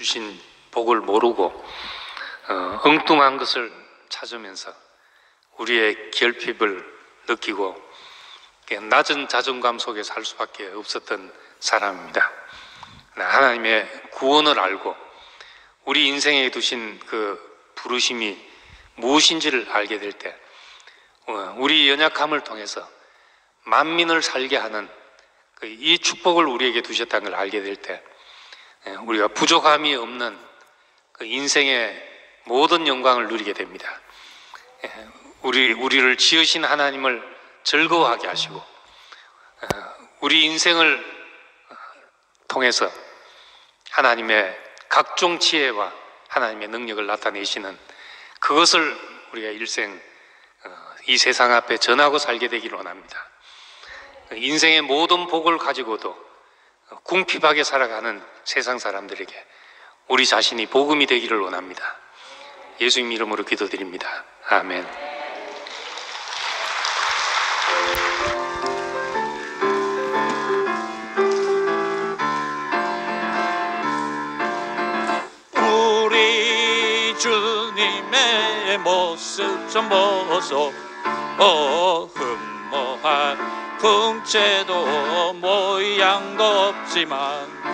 주신 복을 모르고 엉뚱한 것을 찾으면서 우리의 결핍을 느끼고 낮은 자존감 속에 살 수밖에 없었던 사람입니다. 하나님의 구원을 알고 우리 인생에 두신 그 부르심이 무엇인지를 알게 될 때, 우리 연약함을 통해서 만민을 살게 하는 이 축복을 우리에게 두셨다는 걸 알게 될 때, 우리가 부족함이 없는 그 인생의 모든 영광을 누리게 됩니다. 우리를 지으신 하나님을 즐거워하게 하시고, 우리 인생을 통해서 하나님의 각종 지혜와 하나님의 능력을 나타내시는 그것을 우리가 일생 이 세상 앞에 전하고 살게 되기를 원합니다. 인생의 모든 복을 가지고도 궁핍하게 살아가는 세상 사람들에게 우리 자신이 복음이 되기를 원합니다. 예수님 이름으로 기도드립니다. 아멘. 우리 주님의 모습 좀 보소. 흠모한 풍채도 모양도 없지만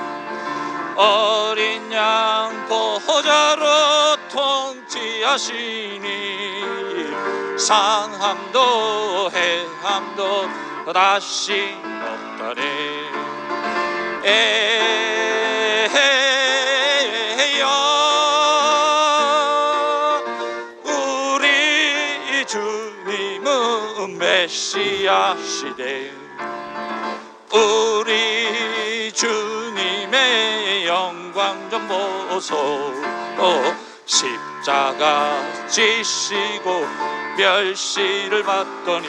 어린 양 보호자로 통치하시니 상함도 해함도 다시 없다네. 우리 주님은 메시아시대. 우리 주님의 영광 좀 보소. 십자가 지시고 멸시를 받더니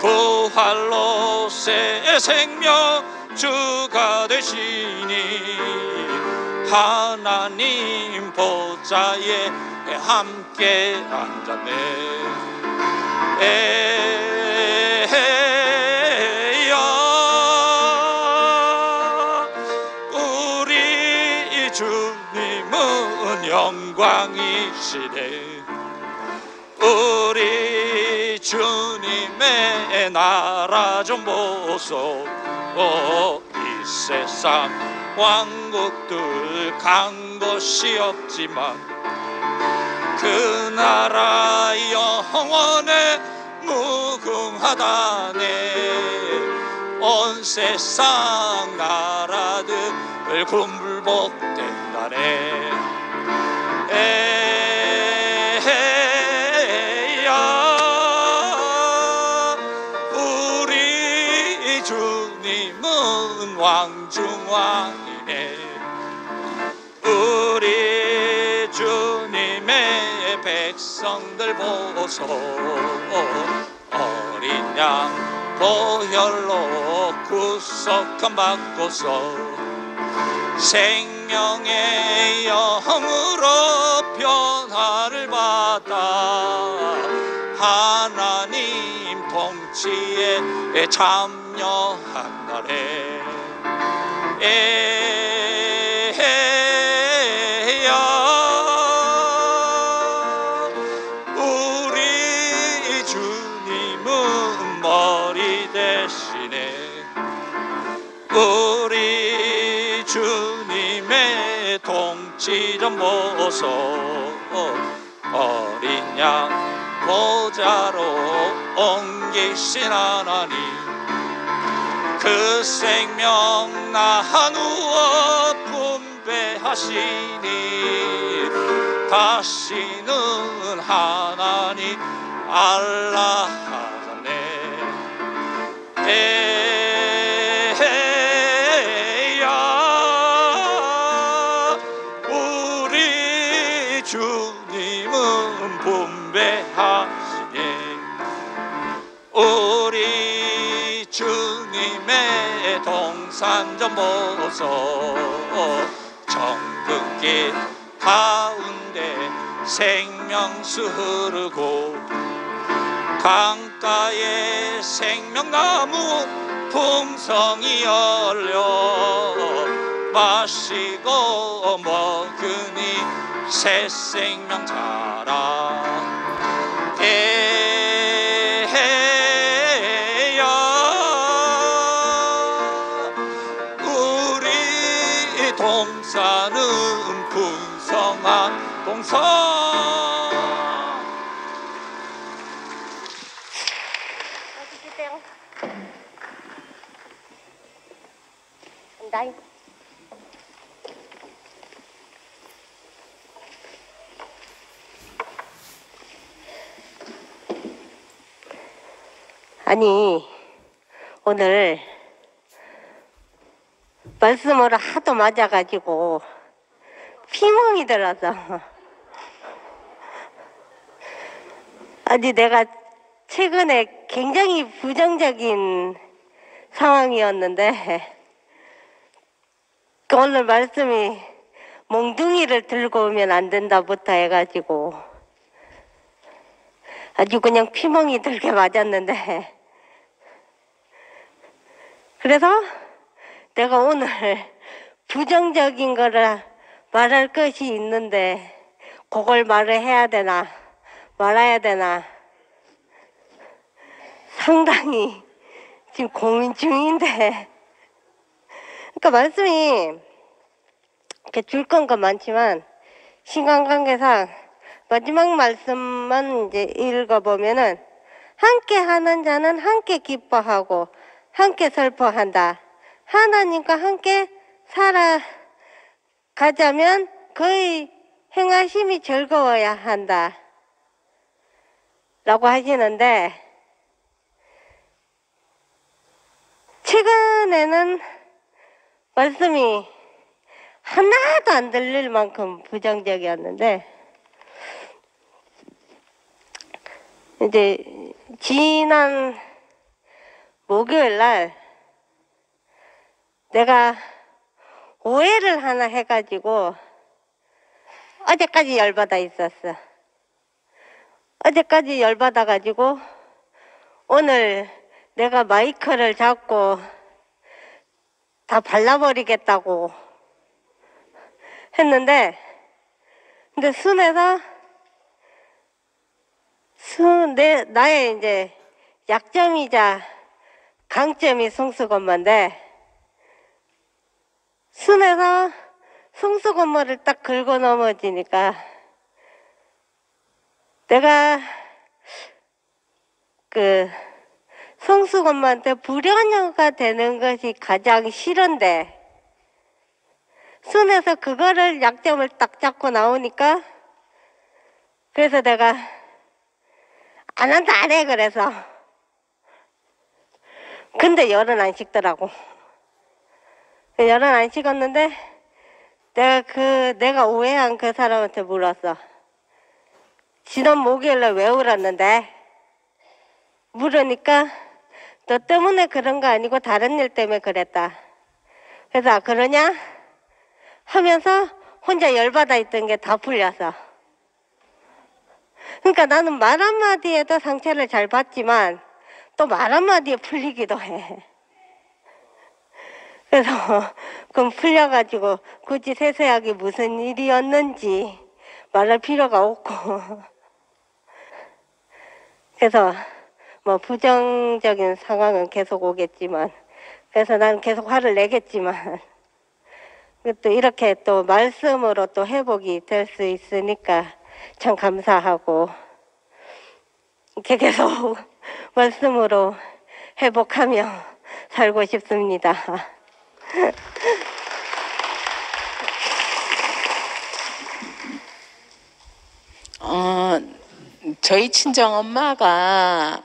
부활로 새 생명 주가 되시니 하나님 보좌에 함께 앉았네. 우리 주님은 영광이시네. 우리 주님의 나라 좀 보소. 이 세상 왕국들 간 것이 없지만 그 나라 영원에 무궁하다네. 온 세상 나라들 굴복된다네. 우리 주님은 왕중왕이네. 우리 주님의 백성들 보소. 어린 양 보혈로 구속함 받고서 생명의 영으로 변화를 받아 하나님 통치에 참여한 날에 우리 주님은 머리 대신에 우리 주님의 통치 좀 보소. 어린 양 보좌로 옮기신 하나님 그 생명 나누어 분배하시니 다시는 하나님 알라 하자네. 우리 주님은 분배하시네. 우리 주님의 동산 좀 보소. 정극길 가운데 생명수 흐르고 강가에 생명나무 풍성이 열려 마시고 먹으니 새 생명 자라. 에헤야 우리 동산은 풍성한 동산. đây 아니 오늘 말씀을 하도 맞아가지고 피멍이 들어서 아니 내가 최근에 굉장히 부정적인 상황이었는데 오늘 말씀이 몽둥이를 들고 오면 안 된다부터 해가지고 아주 그냥 피멍이 들게 맞았는데 그래서 내가 오늘 부정적인 거를 말할 것이 있는데 그걸 말을 해야 되나 말아야 되나 상당히 지금 고민 중인데 그러니까 말씀이 이렇게 줄 건 많지만 신간관계상 마지막 말씀만 이제 읽어보면은 함께 하는 자는 함께 기뻐하고 함께 슬퍼한다. 하나님과 함께 살아가자면 그의 행하심이 즐거워야 한다. 라고 하시는데 최근에는 말씀이 하나도 안 들릴 만큼 부정적이었는데 이제 지난 목요일 날 내가 오해를 하나 해가지고 어제까지 열받아 있었어. 어제까지 열받아가지고 오늘 내가 마이크를 잡고 다 발라버리겠다고 했는데 근데 순에서 나의 이제 약점이자 강점이 송수건마인데 순에서 송수건마를 딱 긁어 넘어지니까 내가 그 송수건마한테 불효녀가 되는 것이 가장 싫은데 순에서 그거를 약점을 딱 잡고 나오니까 그래서 내가 안 한다 안 해 그래서 근데 열은 안 식더라고. 열은 안 식었는데 내가 오해한 그 사람한테 물었어. 지난 목요일에 왜 울었는데? 물으니까 너 때문에 그런 거 아니고 다른 일 때문에 그랬다. 그래서 아, 그러냐? 하면서 혼자 열받아 있던 게 다 풀렸어. 그러니까 나는 말 한마디에도 상처를 잘 받지만 또 말 한마디에 풀리기도 해. 그래서 그럼 풀려가지고 굳이 세세하게 무슨 일이었는지 말할 필요가 없고 그래서 뭐 부정적인 상황은 계속 오겠지만 그래서 난 계속 화를 내겠지만 또 이렇게 또 말씀으로 또 회복이 될 수 있으니까 참 감사하고 이렇게 계속 말씀으로 회복하며 살고 싶습니다. 저희 친정 엄마가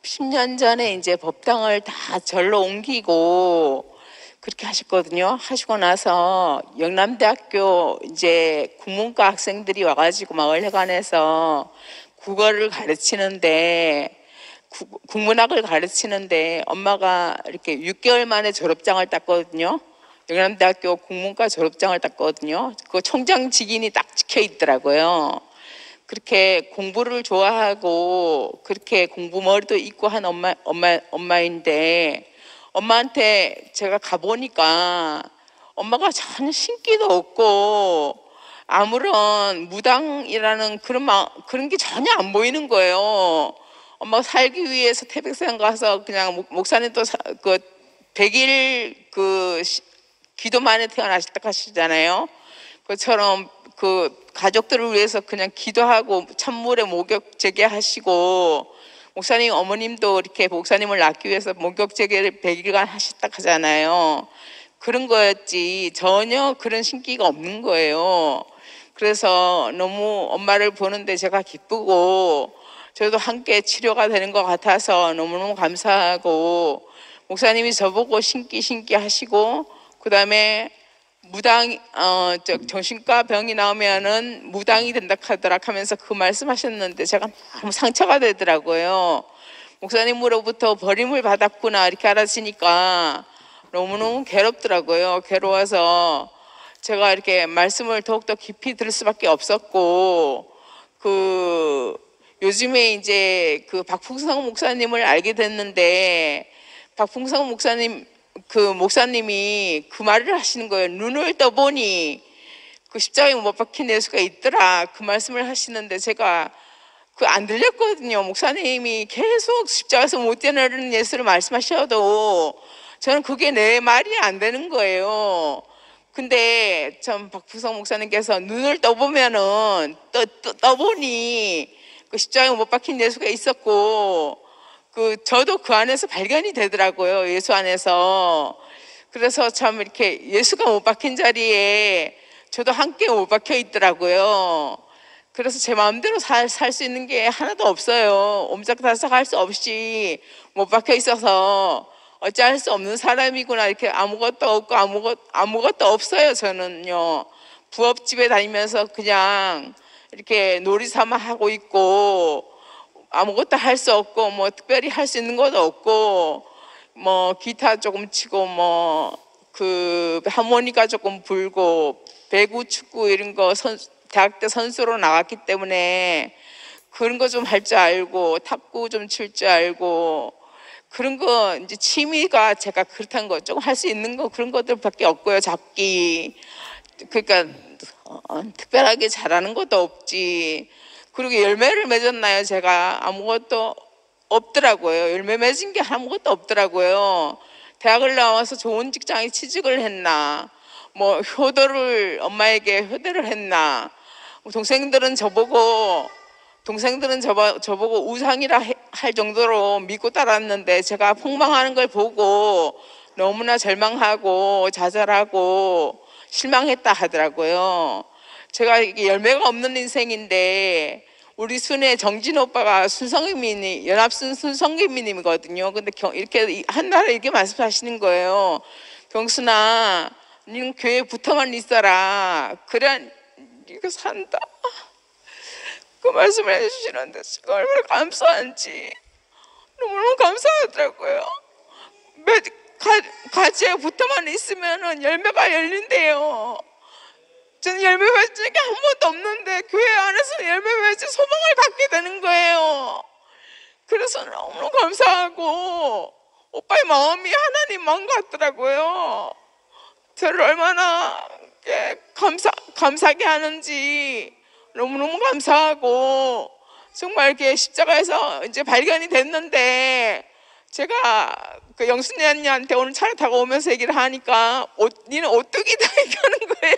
10년 전에 이제 법당을 다 절로 옮기고 그렇게 하셨거든요. 하시고 나서 영남대학교 이제 국문과 학생들이 와가지고 마을회관에서 국어를 가르치는데 국문학을 가르치는데 엄마가 이렇게 6개월 만에 졸업장을 땄거든요. 영남대학교 국문과 졸업장을 땄거든요. 그 총장 직인이 딱 찍혀 있더라고요. 그렇게 공부를 좋아하고 그렇게 공부머리도 있고 한 엄마인데 엄마한테 제가 가보니까 엄마가 전혀 신기도 없고 아무런 무당이라는 그런 게 전혀 안 보이는 거예요. 엄마가 살기 위해서 태백산 가서 그냥 목사님 또 그 100일 기도만에 태어나셨다 하시잖아요. 그처럼 그 가족들을 위해서 그냥 기도하고 찬물에 목욕 재개하시고, 목사님 어머님도 이렇게 목사님을 낳기 위해서 목욕 재개를 100일간 하셨다 하잖아요. 그런 거였지 전혀 그런 신기가 없는 거예요. 그래서 너무 엄마를 보는데 제가 기쁘고 저도 함께 치료가 되는 것 같아서 너무너무 감사하고, 목사님이 저보고 신기 하시고, 그 다음에 정신과 병이 나오면은 무당이 된다 하더라 하면서 그 말씀하셨는데 제가 너무 상처가 되더라고요. 목사님으로부터 버림을 받았구나 이렇게 알았으니까 너무너무 괴롭더라고요. 괴로워서 제가 이렇게 말씀을 더욱더 깊이 들을 수밖에 없었고, 요즘에 이제 박풍성 목사님을 알게 됐는데, 박풍성 목사님이 그 말을 하시는 거예요. 눈을 떠보니 십자가에 못 박힌 예수가 있더라, 그 말씀을 하시는데 제가 안 들렸거든요. 목사님이 계속 십자가에서 못 뛰어내리는 예수를 말씀하셔도 저는 그게 내 말이 안 되는 거예요. 근데 참 박풍성 목사님께서 눈을 떠보면은 떠보니 십자가에 못 박힌 예수가 있었고, 저도 그 안에서 발견이 되더라고요. 예수 안에서. 그래서 참 이렇게 예수가 못 박힌 자리에 저도 함께 못 박혀 있더라고요. 그래서 제 마음대로 살 수 있는 게 하나도 없어요. 옴짝달싹 할 수 없이 못 박혀 있어서 어찌할 수 없는 사람이구나, 이렇게 아무것도 없고 아무것도 없어요. 저는요, 부업집에 다니면서 그냥 이렇게 놀이삼아 하고 있고, 아무것도 할 수 없고, 뭐 특별히 할 수 있는 것도 없고, 뭐 기타 조금 치고, 뭐 하모니카 조금 불고, 배구, 축구 이런 거 대학 때 선수로 나갔기 때문에 그런 거 좀 할 줄 알고, 탁구 좀 칠 줄 알고, 그런 거 이제 취미가 제가 그렇다는 거 조금 할 수 있는 거 그런 것들밖에 없고요. 잡기. 그러니까 특별하게 잘하는 것도 없지. 그리고 열매를 맺었나요? 제가 아무것도 없더라고요. 열매 맺은 게 아무것도 없더라고요. 대학을 나와서 좋은 직장에 취직을 했나, 뭐 엄마에게 효도를 했나, 동생들은 저보고 우상이라 할 정도로 믿고 따랐는데, 제가 폭망하는 걸 보고 너무나 절망하고 좌절하고 실망했다 하더라고요. 제가 이게 열매가 없는 인생인데, 우리 순의 정진 오빠가 연합순 순성기민님이거든요. 근데 이렇게 한날에 이렇게 말씀하시는 거예요. 경순아, 니는 교회에 붙어만 있어라. 그래야 네가 산다. 그 말씀을 해주시는데 제가 얼마나 감사한지 너무너무 감사하더라고요. 가지에 붙어만 있으면 열매가 열린대요. 저는 열매 맺은 게 아무것도 없는데 교회 안에서 열매 맺은 소망을 갖게 되는 거예요. 그래서 너무 감사하고, 오빠의 마음이 하나님 마음 같더라고요. 저를 얼마나 감사하게 하는지 너무너무 감사하고, 정말 이렇게 십자가에서 이제 발견이 됐는데, 제가 영순이 언니한테 오늘 차를 타고 오면서 얘기를 하니까 니는 오뚜기다 이러는 거예요.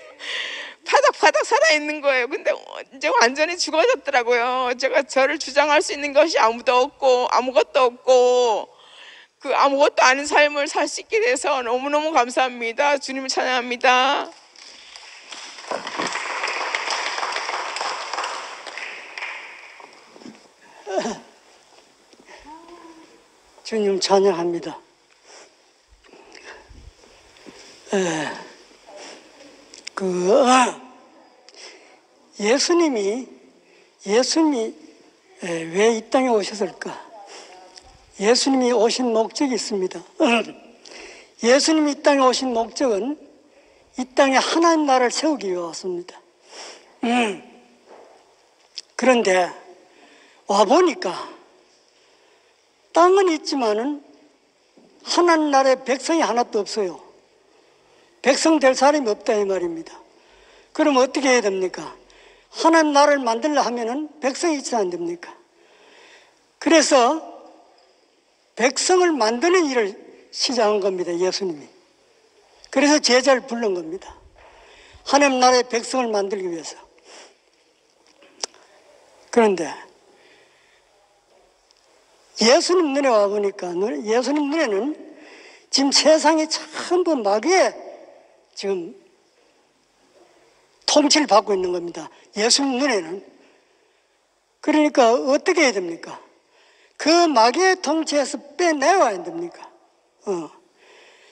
바닥바닥 살아있는 거예요. 근데 이제 완전히 죽어졌더라고요. 제가 저를 주장할 수 있는 것이 아무것도 없고 아무것도 아닌 삶을 살 수 있게 돼서 너무너무 감사합니다. 주님을 찬양합니다. 주님 찬양합니다. 예수님이 왜 이 땅에 오셨을까? 예수님이 오신 목적이 있습니다. 예수님이 이 땅에 오신 목적은 이 땅에 하나님 나라를 세우기 위해 왔습니다. 그런데 와보니까 땅은 있지만은 하나님 나라의 백성이 하나도 없어요. 백성 될 사람이 없다 이 말입니다. 그럼 어떻게 해야 됩니까? 하나님 나라를 만들려 하면은 백성이 있어야 안 됩니까? 그래서 백성을 만드는 일을 시작한 겁니다, 예수님이. 그래서 제자를 부른 겁니다. 하나님 나라의 백성을 만들기 위해서. 그런데 예수님 눈에 와보니까, 예수님 눈에는 지금 세상이 전부 마귀의 지금 통치를 받고 있는 겁니다. 예수님 눈에는. 그러니까 어떻게 해야 됩니까? 그 마귀의 통치에서 빼내와야 됩니까?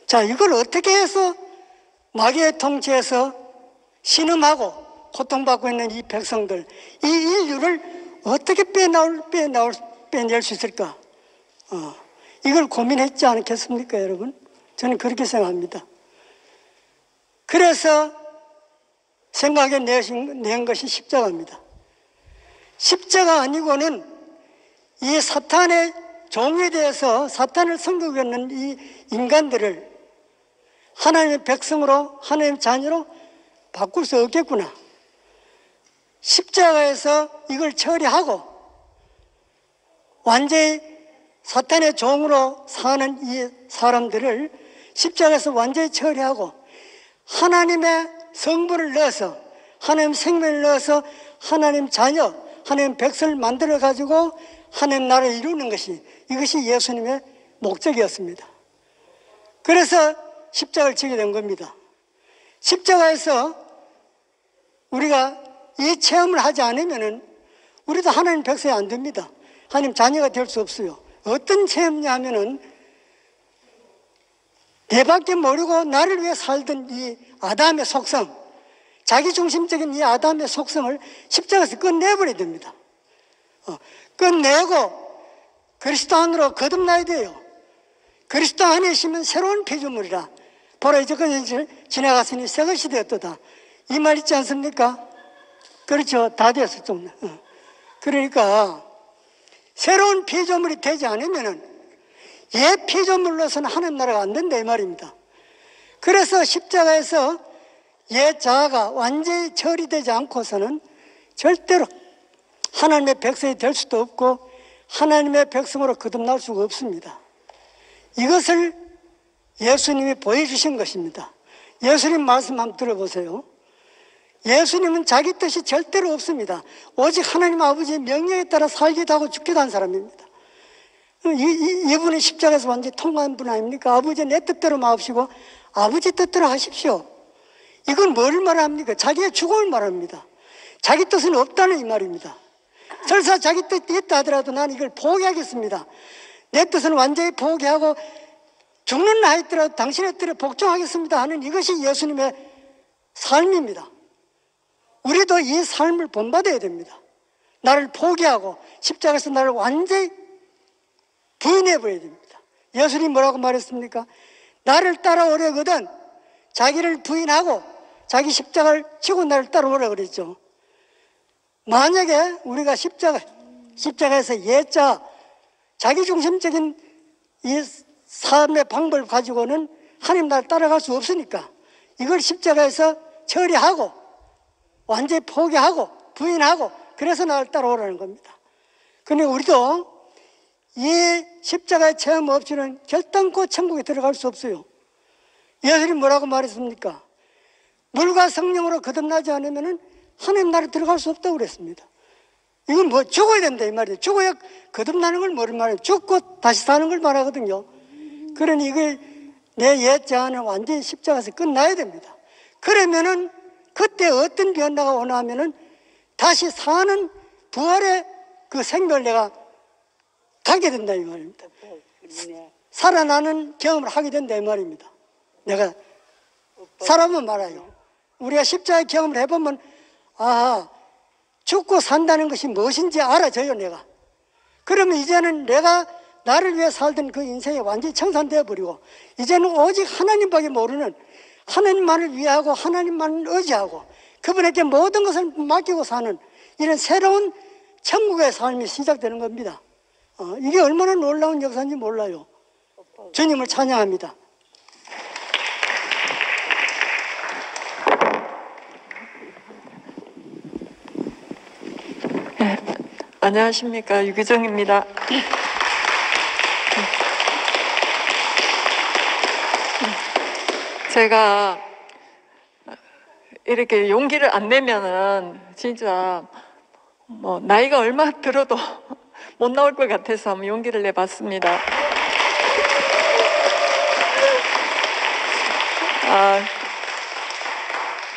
자, 이걸 어떻게 해서 마귀의 통치에서 신음하고 고통받고 있는 이 백성들, 이 인류를 어떻게 빼낼 수 있을까? 이걸 고민했지 않겠습니까, 여러분? 저는 그렇게 생각합니다. 그래서 생각에 낸 것이 십자가입니다. 십자가 아니고는 이 사탄의 종에 대해서 사탄을 섬기는 이 인간들을 하나님의 백성으로, 하나님의 자녀로 바꿀 수 없겠구나. 십자가에서 이걸 처리하고 완전히 사탄의 종으로 사는 이 사람들을 십자가에서 완전히 처리하고 하나님의 성분을 넣어서, 하나님 생명을 넣어서 하나님 자녀, 하나님 백성을 만들어 가지고 하나님 나라를 이루는 것이, 이것이 예수님의 목적이었습니다. 그래서 십자가를 지게 된 겁니다. 십자가에서 우리가 이 체험을 하지 않으면은 우리도 하나님 백성이 안 됩니다. 하나님 자녀가 될 수 없어요. 어떤 체험이냐 하면은 내밖에 모르고 나를 위해 살던 이 아담의 속성, 자기중심적인 이 아담의 속성을 십자가에서 끝내버려야 됩니다. 끝내고 그리스도 안으로 거듭나야 돼요. 그리스도 안에 있으면 새로운 피조물이라. 보라 이제까지 지나갔으니 새것이 되었도다. 이 말 있지 않습니까? 그렇죠. 다 됐어 좀. 그러니까 새로운 피조물이 되지 않으면은 옛 피조물로서는 하나님 나라가 안 된다 이 말입니다. 그래서 십자가에서 옛 자아가 완전히 처리되지 않고서는 절대로 하나님의 백성이 될 수도 없고 하나님의 백성으로 거듭날 수가 없습니다. 이것을 예수님이 보여주신 것입니다. 예수님 말씀 한번 들어보세요. 예수님은 자기 뜻이 절대로 없습니다. 오직 하나님 아버지의 명령에 따라 살기도 하고 죽기도 한 사람입니다. 이분은 십자가에서 완전히 통과한 분 아닙니까? 아버지 내 뜻대로 마옵시고 아버지 뜻대로 하십시오. 이건 뭘 말합니까? 자기의 죽음을 말합니다. 자기 뜻은 없다는 이 말입니다. 설사 자기 뜻이 있다 하더라도 나는 이걸 포기하겠습니다. 내 뜻은 완전히 포기하고 죽는 나 있더라도 당신의 뜻에 복종하겠습니다 하는 이것이 예수님의 삶입니다. 우리도 이 삶을 본받아야 됩니다. 나를 포기하고 십자가에서 나를 완전히 부인해버려야 됩니다. 예수님 뭐라고 말했습니까? 나를 따라오려거든 자기를 부인하고 자기 십자가를 지고 나를 따라오라 그랬죠. 만약에 우리가 십자가에서 옛자 자기중심적인 이 삶의 방법을 가지고는 하나님 나를 따라갈 수 없으니까 이걸 십자가에서 처리하고 완전히 포기하고 부인하고 그래서 나를 따라오라는 겁니다. 그러니 우리도 이 십자가의 체험 없이는 결단코 천국에 들어갈 수 없어요. 예수님 뭐라고 말했습니까? 물과 성령으로 거듭나지 않으면 하나님 나라에 들어갈 수 없다고 그랬습니다. 이건 뭐 죽어야 된다 이 말이에요. 죽어야 거듭나는 걸 뭐를 말해요? 죽고 다시 사는 걸 말하거든요. 그러니 이걸 내 옛 자아는 완전히 십자가에서 끝나야 됩니다. 그러면은 그때 어떤 변화가 오나 하면은 다시 사는 부활의 그 생명을 내가 가게 된다 이 말입니다. 살아나는 경험을 하게 된다 이 말입니다. 내가 살아보면 말아요. 우리가 십자가의 경험을 해보면 아 죽고 산다는 것이 무엇인지 알아져요 내가. 그러면 이제는 내가 나를 위해 살던 그 인생이 완전히 청산되어 버리고 이제는 오직 하나님밖에 모르는 하나님만을 위하고 하나님만을 의지하고 그분에게 모든 것을 맡기고 사는 이런 새로운 천국의 삶이 시작되는 겁니다. 이게 얼마나 놀라운 역사인지 몰라요. 주님을 찬양합니다. 안녕하십니까, 유기정입니다. 제가 이렇게 용기를 안 내면은 진짜 뭐 나이가 얼마 들어도 못 나올 것 같아서 한번 용기를 내봤습니다.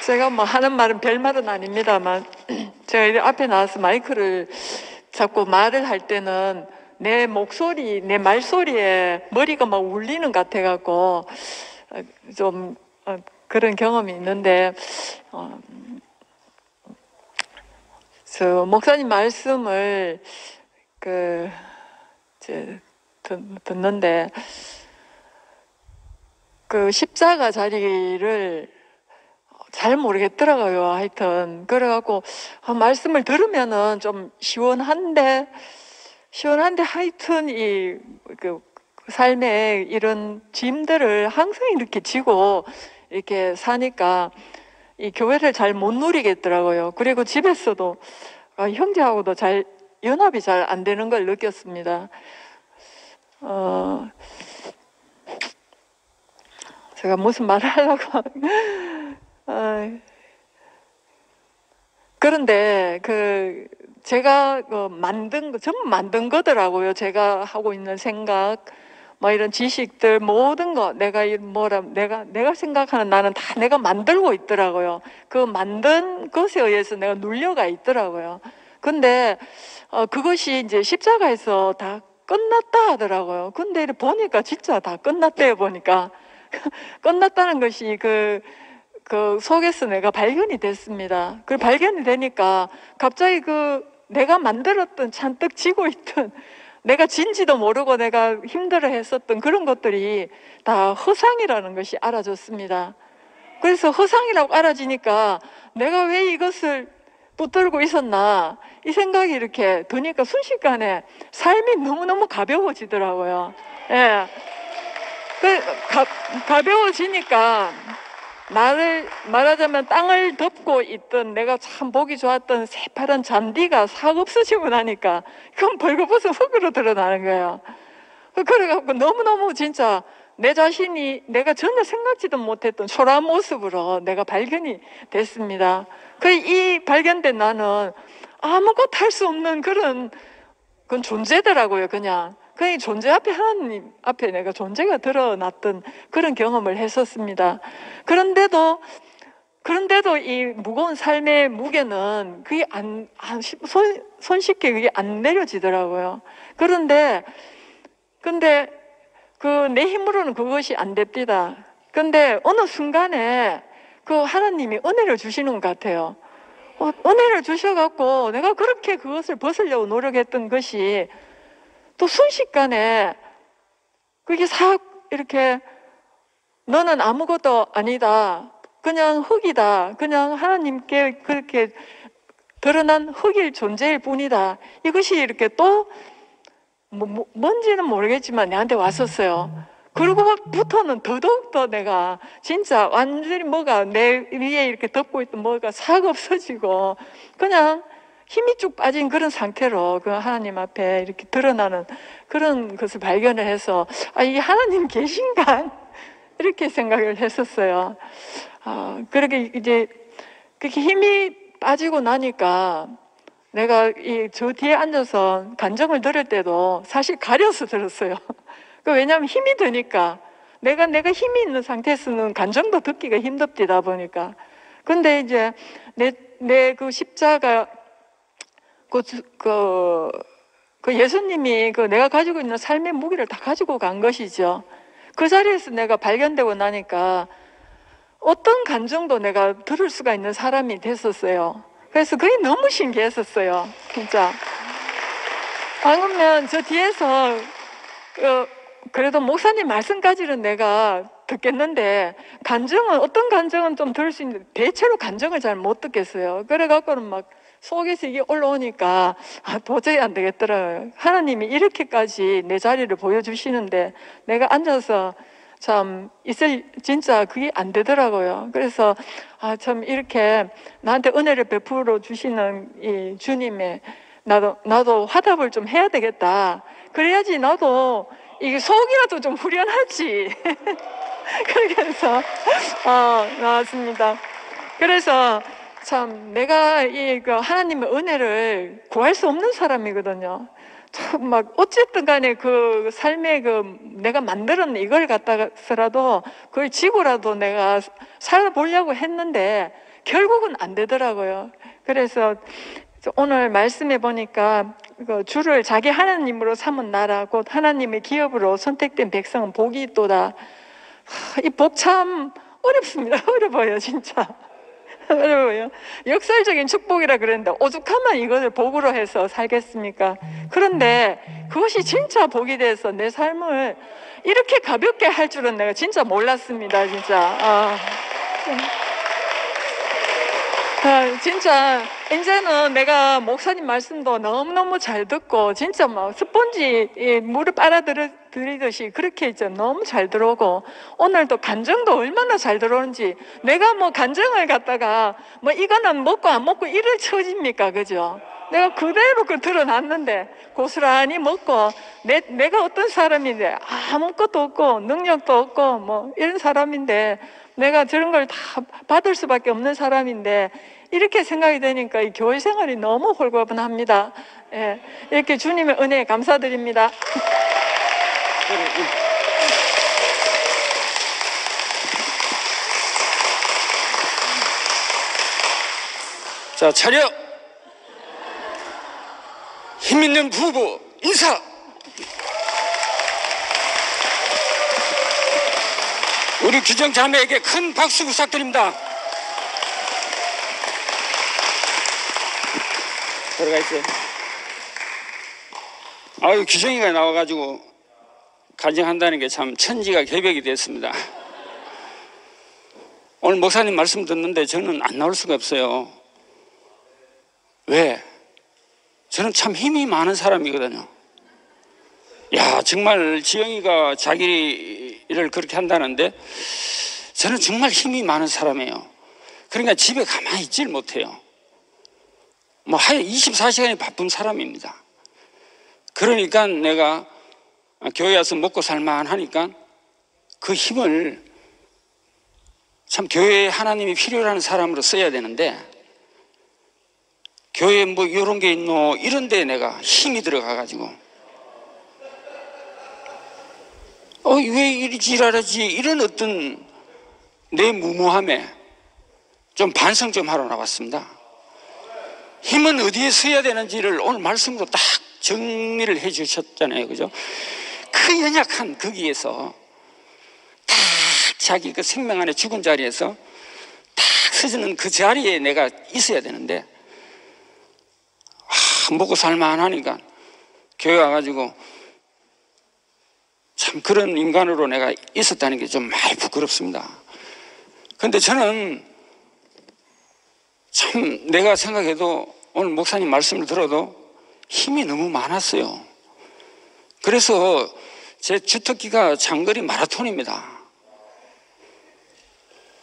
제가 뭐 하는 말은 별말은 아닙니다만 제가 이 앞에 나와서 마이크를 잡고 말을 할 때는 내 목소리, 내 말소리에 머리가 막 울리는 것 같아갖고 좀 그런 경험이 있는데 저 목사님 말씀을 듣는데 그 십자가 자리를 잘 모르겠더라고요. 하여튼 그래갖고 말씀을 들으면은 좀 시원한데 하여튼 이 그 삶에 이런 짐들을 항상 이렇게 지고 이렇게 사니까 이 교회를 잘 못 누리겠더라고요. 그리고 집에서도 형제하고도 잘 연합이 잘 안 되는 걸 느꼈습니다. 제가 무슨 말을 하려고 그런데 제가 전부 만든 거더라고요. 제가 하고 있는 생각, 뭐 이런 지식들, 모든 거, 내가 생각하는 나는 다 내가 만들고 있더라고요. 그 만든 것에 의해서 내가 눌려가 있더라고요. 근데, 그것이 이제 십자가에서 다 끝났다 하더라고요. 근데 보니까 진짜 다 끝났대요, 보니까. 끝났다는 것이 그 속에서 내가 발견이 됐습니다. 그 발견이 되니까 갑자기 내가 만들었던 잔뜩 지고 있던 내가 진지도 모르고 내가 힘들어 했었던 그런 것들이 다 허상이라는 것이 알아졌습니다. 그래서 허상이라고 알아지니까 내가 왜 이것을 붙들고 있었나 이 생각이 이렇게 드니까 순식간에 삶이 너무너무 가벼워지더라고요. 예. 가벼워지니까 나를 말하자면 땅을 덮고 있던 내가 참 보기 좋았던 새파란 잔디가 싹 없어지고 나니까 그건 벌거벗은 흙으로 드러나는 거예요. 그래갖고 너무너무 진짜 내 자신이 내가 전혀 생각지도 못했던 초라한 모습으로 내가 발견이 됐습니다. 이 발견된 나는 아무것도 할 수 없는 그건 존재더라고요. 그냥 존재 앞에 하나님 앞에 내가 존재가 드러났던 그런 경험을 했었습니다. 그런데도 이 무거운 삶의 무게는 그게 손쉽게 그게 안 내려지더라고요. 근데 내 힘으로는 그것이 안 됩니다. 근데 어느 순간에 하나님이 은혜를 주시는 것 같아요. 은혜를 주셔갖고 내가 그렇게 그것을 벗으려고 노력했던 것이 또 순식간에 그게 싹 이렇게 너는 아무것도 아니다. 그냥 흙이다. 그냥 하나님께 그렇게 드러난 흙일 존재일 뿐이다. 이것이 이렇게 또 뭔지는 모르겠지만 내한테 왔었어요. 그러고부터는 더더욱더 내가 진짜 완전히 뭐가 내 위에 이렇게 덮고 있던 뭐가 싹 없어지고 그냥 힘이 쭉 빠진 그런 상태로 하나님 앞에 이렇게 드러나는 그런 것을 발견을 해서 이 하나님 계신가? 이렇게 생각을 했었어요. 그렇게 이제 그렇게 힘이 빠지고 나니까 내가 저 뒤에 앉아서 간정을 들을 때도 사실 가려서 들었어요. 왜냐하면 힘이 드니까 내가 힘이 있는 상태에서는 간정도 듣기가 힘듭니다 보니까. 근데 이제 내 십자가 예수님이 내가 가지고 있는 삶의 무기를 다 가지고 간 것이죠. 그 자리에서 내가 발견되고 나니까 어떤 감정도 내가 들을 수가 있는 사람이 됐었어요. 그래서 그게 너무 신기했었어요. 진짜. 방금면 저 뒤에서 그래도 목사님 말씀까지는 내가 듣겠는데 어떤 감정은 좀 들을 수 있는데 대체로 감정을 잘 못 듣겠어요. 그래갖고는 막 속에서 이게 올라오니까 도저히 안 되겠더라고요. 하나님이 이렇게까지 내 자리를 보여주시는데 내가 앉아서 참 진짜 그게 안 되더라고요. 그래서 참 이렇게 나한테 은혜를 베풀어 주시는 이 주님의 나도 화답을 좀 해야 되겠다. 그래야지 나도 이게 속이라도 좀 후련하지. 그렇게 해서 나왔습니다. 그래서 참 내가 그 하나님의 은혜를 구할 수 없는 사람이거든요. 참 막 어쨌든 간에 그 삶의 내가 만들었는 이걸 갖다서라도 그걸 지고라도 내가 살아보려고 했는데 결국은 안 되더라고요. 그래서 오늘 말씀해 보니까 주를 자기 하나님으로 삼은 나라 곧 하나님의 기업으로 선택된 백성은 복이 있도다. 이 복 참 어렵습니다. 어려워요, 진짜. 어려워요. 역설적인 축복이라 그랬는데 오죽하면 이것을 복으로 해서 살겠습니까? 그런데 그것이 진짜 복이 돼서 내 삶을 이렇게 가볍게 할 줄은 내가 진짜 몰랐습니다, 진짜. 진짜 이제는 내가 목사님 말씀도 너무너무 잘 듣고 진짜 막 스펀지 물을 빨아들이듯이 그렇게 이제 너무 잘 들어오고 오늘도 간증도 얼마나 잘 들어오는지 내가 뭐 간증을 갖다가 뭐 이거는 먹고 안 먹고 이를 처집니까, 그죠? 내가 그대로 드러났는데 고스란히 먹고 내가 어떤 사람인데 아무것도 없고 능력도 없고 뭐 이런 사람인데 내가 저런 걸 다 받을 수밖에 없는 사람인데 이렇게 생각이 되니까 이 교회 생활이 너무 홀가분합니다. 예, 이렇게 주님의 은혜에 감사드립니다. 자, 차려! 힘 있는 부부 인사! 우리 규정 자매에게 큰 박수 부탁드립니다. 들어가 있어요. 아유, 규정이가 나와가지고 간증한다는 게 참 천지가 개벽이 됐습니다. 오늘 목사님 말씀 듣는데 저는 안 나올 수가 없어요. 왜? 저는 참 힘이 많은 사람이거든요. 야, 정말 지영이가 자기 일을 그렇게 한다는데 저는 정말 힘이 많은 사람이에요. 그러니까 집에 가만히 있질 못해요. 뭐 하여 24시간이 바쁜 사람입니다. 그러니까 내가 교회 와서 먹고 살만하니까 그 힘을 참 교회에 하나님이 필요로 하는 사람으로 써야 되는데 교회에 뭐 이런 게 있노 이런 데 내가 힘이 들어가가지고 왜 이리 지랄하지 이런 어떤 내 무모함에 좀 반성 좀 하러 나왔습니다. 힘은 어디에 써야 되는지를 오늘 말씀으로 딱 정리를 해 주셨잖아요, 그죠? 그 연약한 거기에서 딱 자기 그 생명 안에 죽은 자리에서 딱 서지는 그 자리에 내가 있어야 되는데 먹고 살만하니까 교회 와가지고 참 그런 인간으로 내가 있었다는 게 좀 많이 부끄럽습니다. 근데 저는 참 내가 생각해도 오늘 목사님 말씀을 들어도 힘이 너무 많았어요. 그래서 제 주특기가 장거리 마라톤입니다.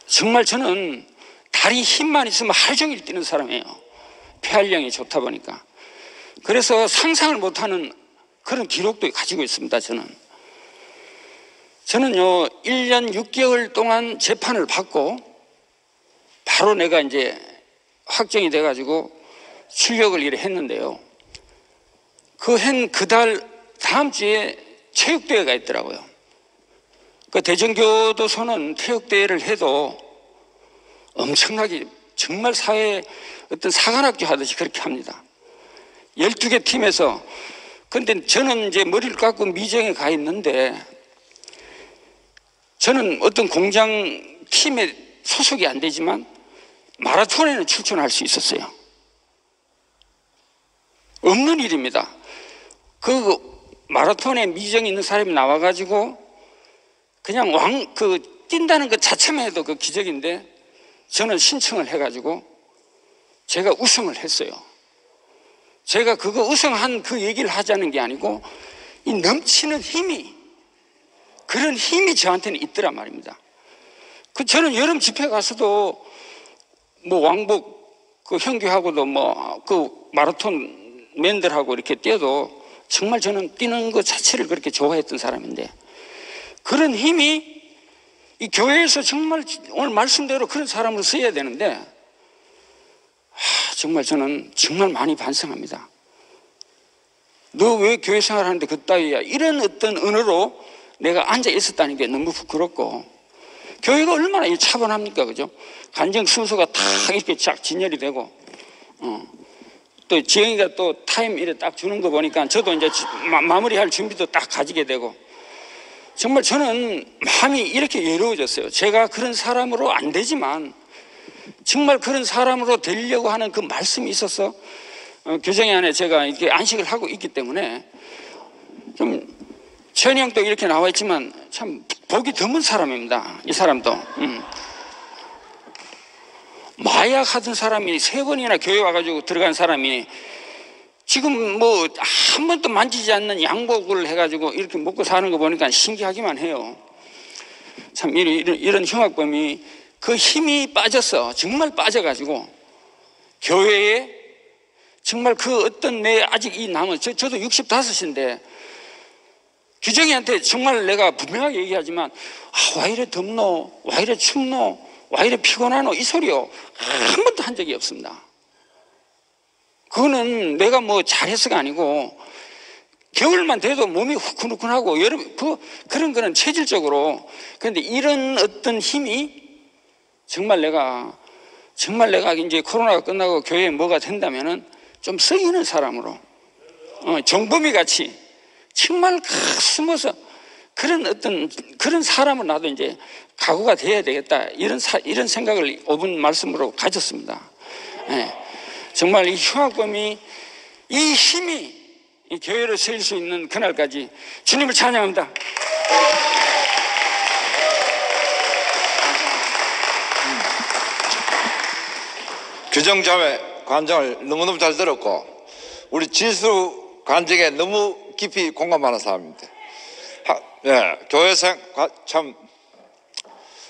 정말 저는 다리 힘만 있으면 하루 종일 뛰는 사람이에요. 폐활량이 좋다 보니까. 그래서 상상을 못하는 그런 기록도 가지고 있습니다. 저는요 1년 6개월 동안 재판을 받고 바로 내가 이제 확정이 돼가지고 출력을 이래 했는데요. 그 달 다음 주에 체육대회가 있더라고요. 그 대전교도소는 체육대회를 해도 엄청나게 정말 사회 어떤 사관학교 하듯이 그렇게 합니다. 12개 팀에서. 근데 저는 이제 머리를 깎고 미정에 가 있는데 저는 어떤 공장 팀에 소속이 안 되지만 마라톤에는 출전할 수 있었어요. 없는 일입니다. 그 마라톤에 미정이 있는 사람이 나와가지고 그냥 뛴다는 것 자체만 해도 그 기적인데 저는 신청을 해가지고 제가 우승을 했어요. 제가 그거 우승한 그 얘기를 하자는 게 아니고 이 넘치는 힘이 그런 힘이 저한테는 있더란 말입니다. 저는 여름 집회 가서도 뭐 왕복 그 형규하고도 뭐 그 마라톤 맨들하고 이렇게 뛰어도 정말 저는 뛰는 것 자체를 그렇게 좋아했던 사람인데, 그런 힘이 이 교회에서 정말 오늘 말씀대로 그런 사람을 써야 되는데, 정말 저는 정말 많이 반성합니다. 너 왜 교회 생활하는데 그따위야? 이런 어떤 언어로 내가 앉아 있었다는 게 너무 부끄럽고, 교회가 얼마나 차분합니까, 그죠? 간증 순서가 다 이렇게 쫙 진열이 되고, 또 지영이가 또 타임 이래 딱 주는 거 보니까 저도 이제 마무리할 준비도 딱 가지게 되고, 정말 저는 마음이 이렇게 외로워졌어요. 제가 그런 사람으로 안 되지만 정말 그런 사람으로 되려고 하는 그 말씀이 있어서 교정회 안에 제가 이렇게 안식을 하고 있기 때문에, 좀 최현희 형도 이렇게 나와 있지만 참 복이 드문 사람입니다. 이 사람도 마약 하던 사람이 3번이나 교회 와가지고 들어간 사람이 지금 뭐 한 번도 만지지 않는 양복을 해가지고 이렇게 먹고 사는 거 보니까 신기하기만 해요. 참 이런 흉악범이 그 힘이 빠졌어. 정말 빠져가지고 교회에 정말 그 어떤 내 아직 이 남은 저도 65인데 규정이한테 정말 내가 분명하게 얘기하지만, 와 이래 덥노, 와 이래 춥노, 와 이래 피곤하노, 이 소리요 한 번도 한 적이 없습니다. 그거는 내가 뭐 잘해서가 아니고 겨울만 돼도 몸이 후끈후끈하고 여름 그런 거는 체질적으로. 그런데 이런 어떤 힘이 정말 내가 이제 코로나가 끝나고 교회에 뭐가 된다면은 좀 쓰이는 사람으로, 정범이 같이 정말 숨어서 그런 사람을 나도 이제 각오가 돼야 되겠다, 이런 생각을 5분 말씀으로 가졌습니다. 예. 정말 이 흉악범이 이 힘이 이 교회를 세울 수 있는 그날까지 주님을 찬양합니다. 규정자매 간증을 너무너무 잘 들었고, 우리 지수 간증에 너무 깊이 공감하는 사람입니다. 교회생 참,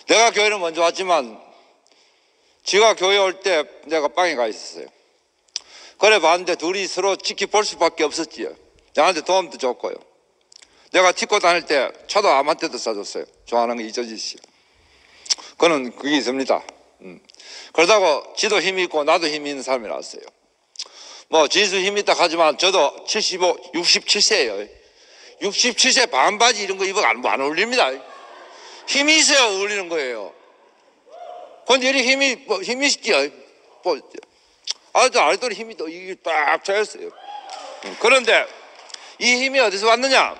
내가 교회를 먼저 왔지만 지가 교회 올 때 내가 빵에 가 있었어요. 그래 봤는데 둘이 서로 지켜볼 수밖에 없었지요. 나한테 도움도 줬고요. 내가 딛고 다닐 때 차도 아무한테도 싸줬어요. 좋아하는 거 이저지 씨. 그는 그게 있습니다. 그러다가 지도 힘이 있고 나도 힘이 있는 사람이 나왔어요. 뭐 지수 힘이 있다 하지만 저도 67세예요. 67세 반바지 이런 거 입으면 안 어울립니다. 힘이 있어야 어울리는 거예요. 근데 이리 힘이 있지요. 아이돌 힘이 또 이게 딱 차였어요. 그런데 이 힘이 어디서 왔느냐?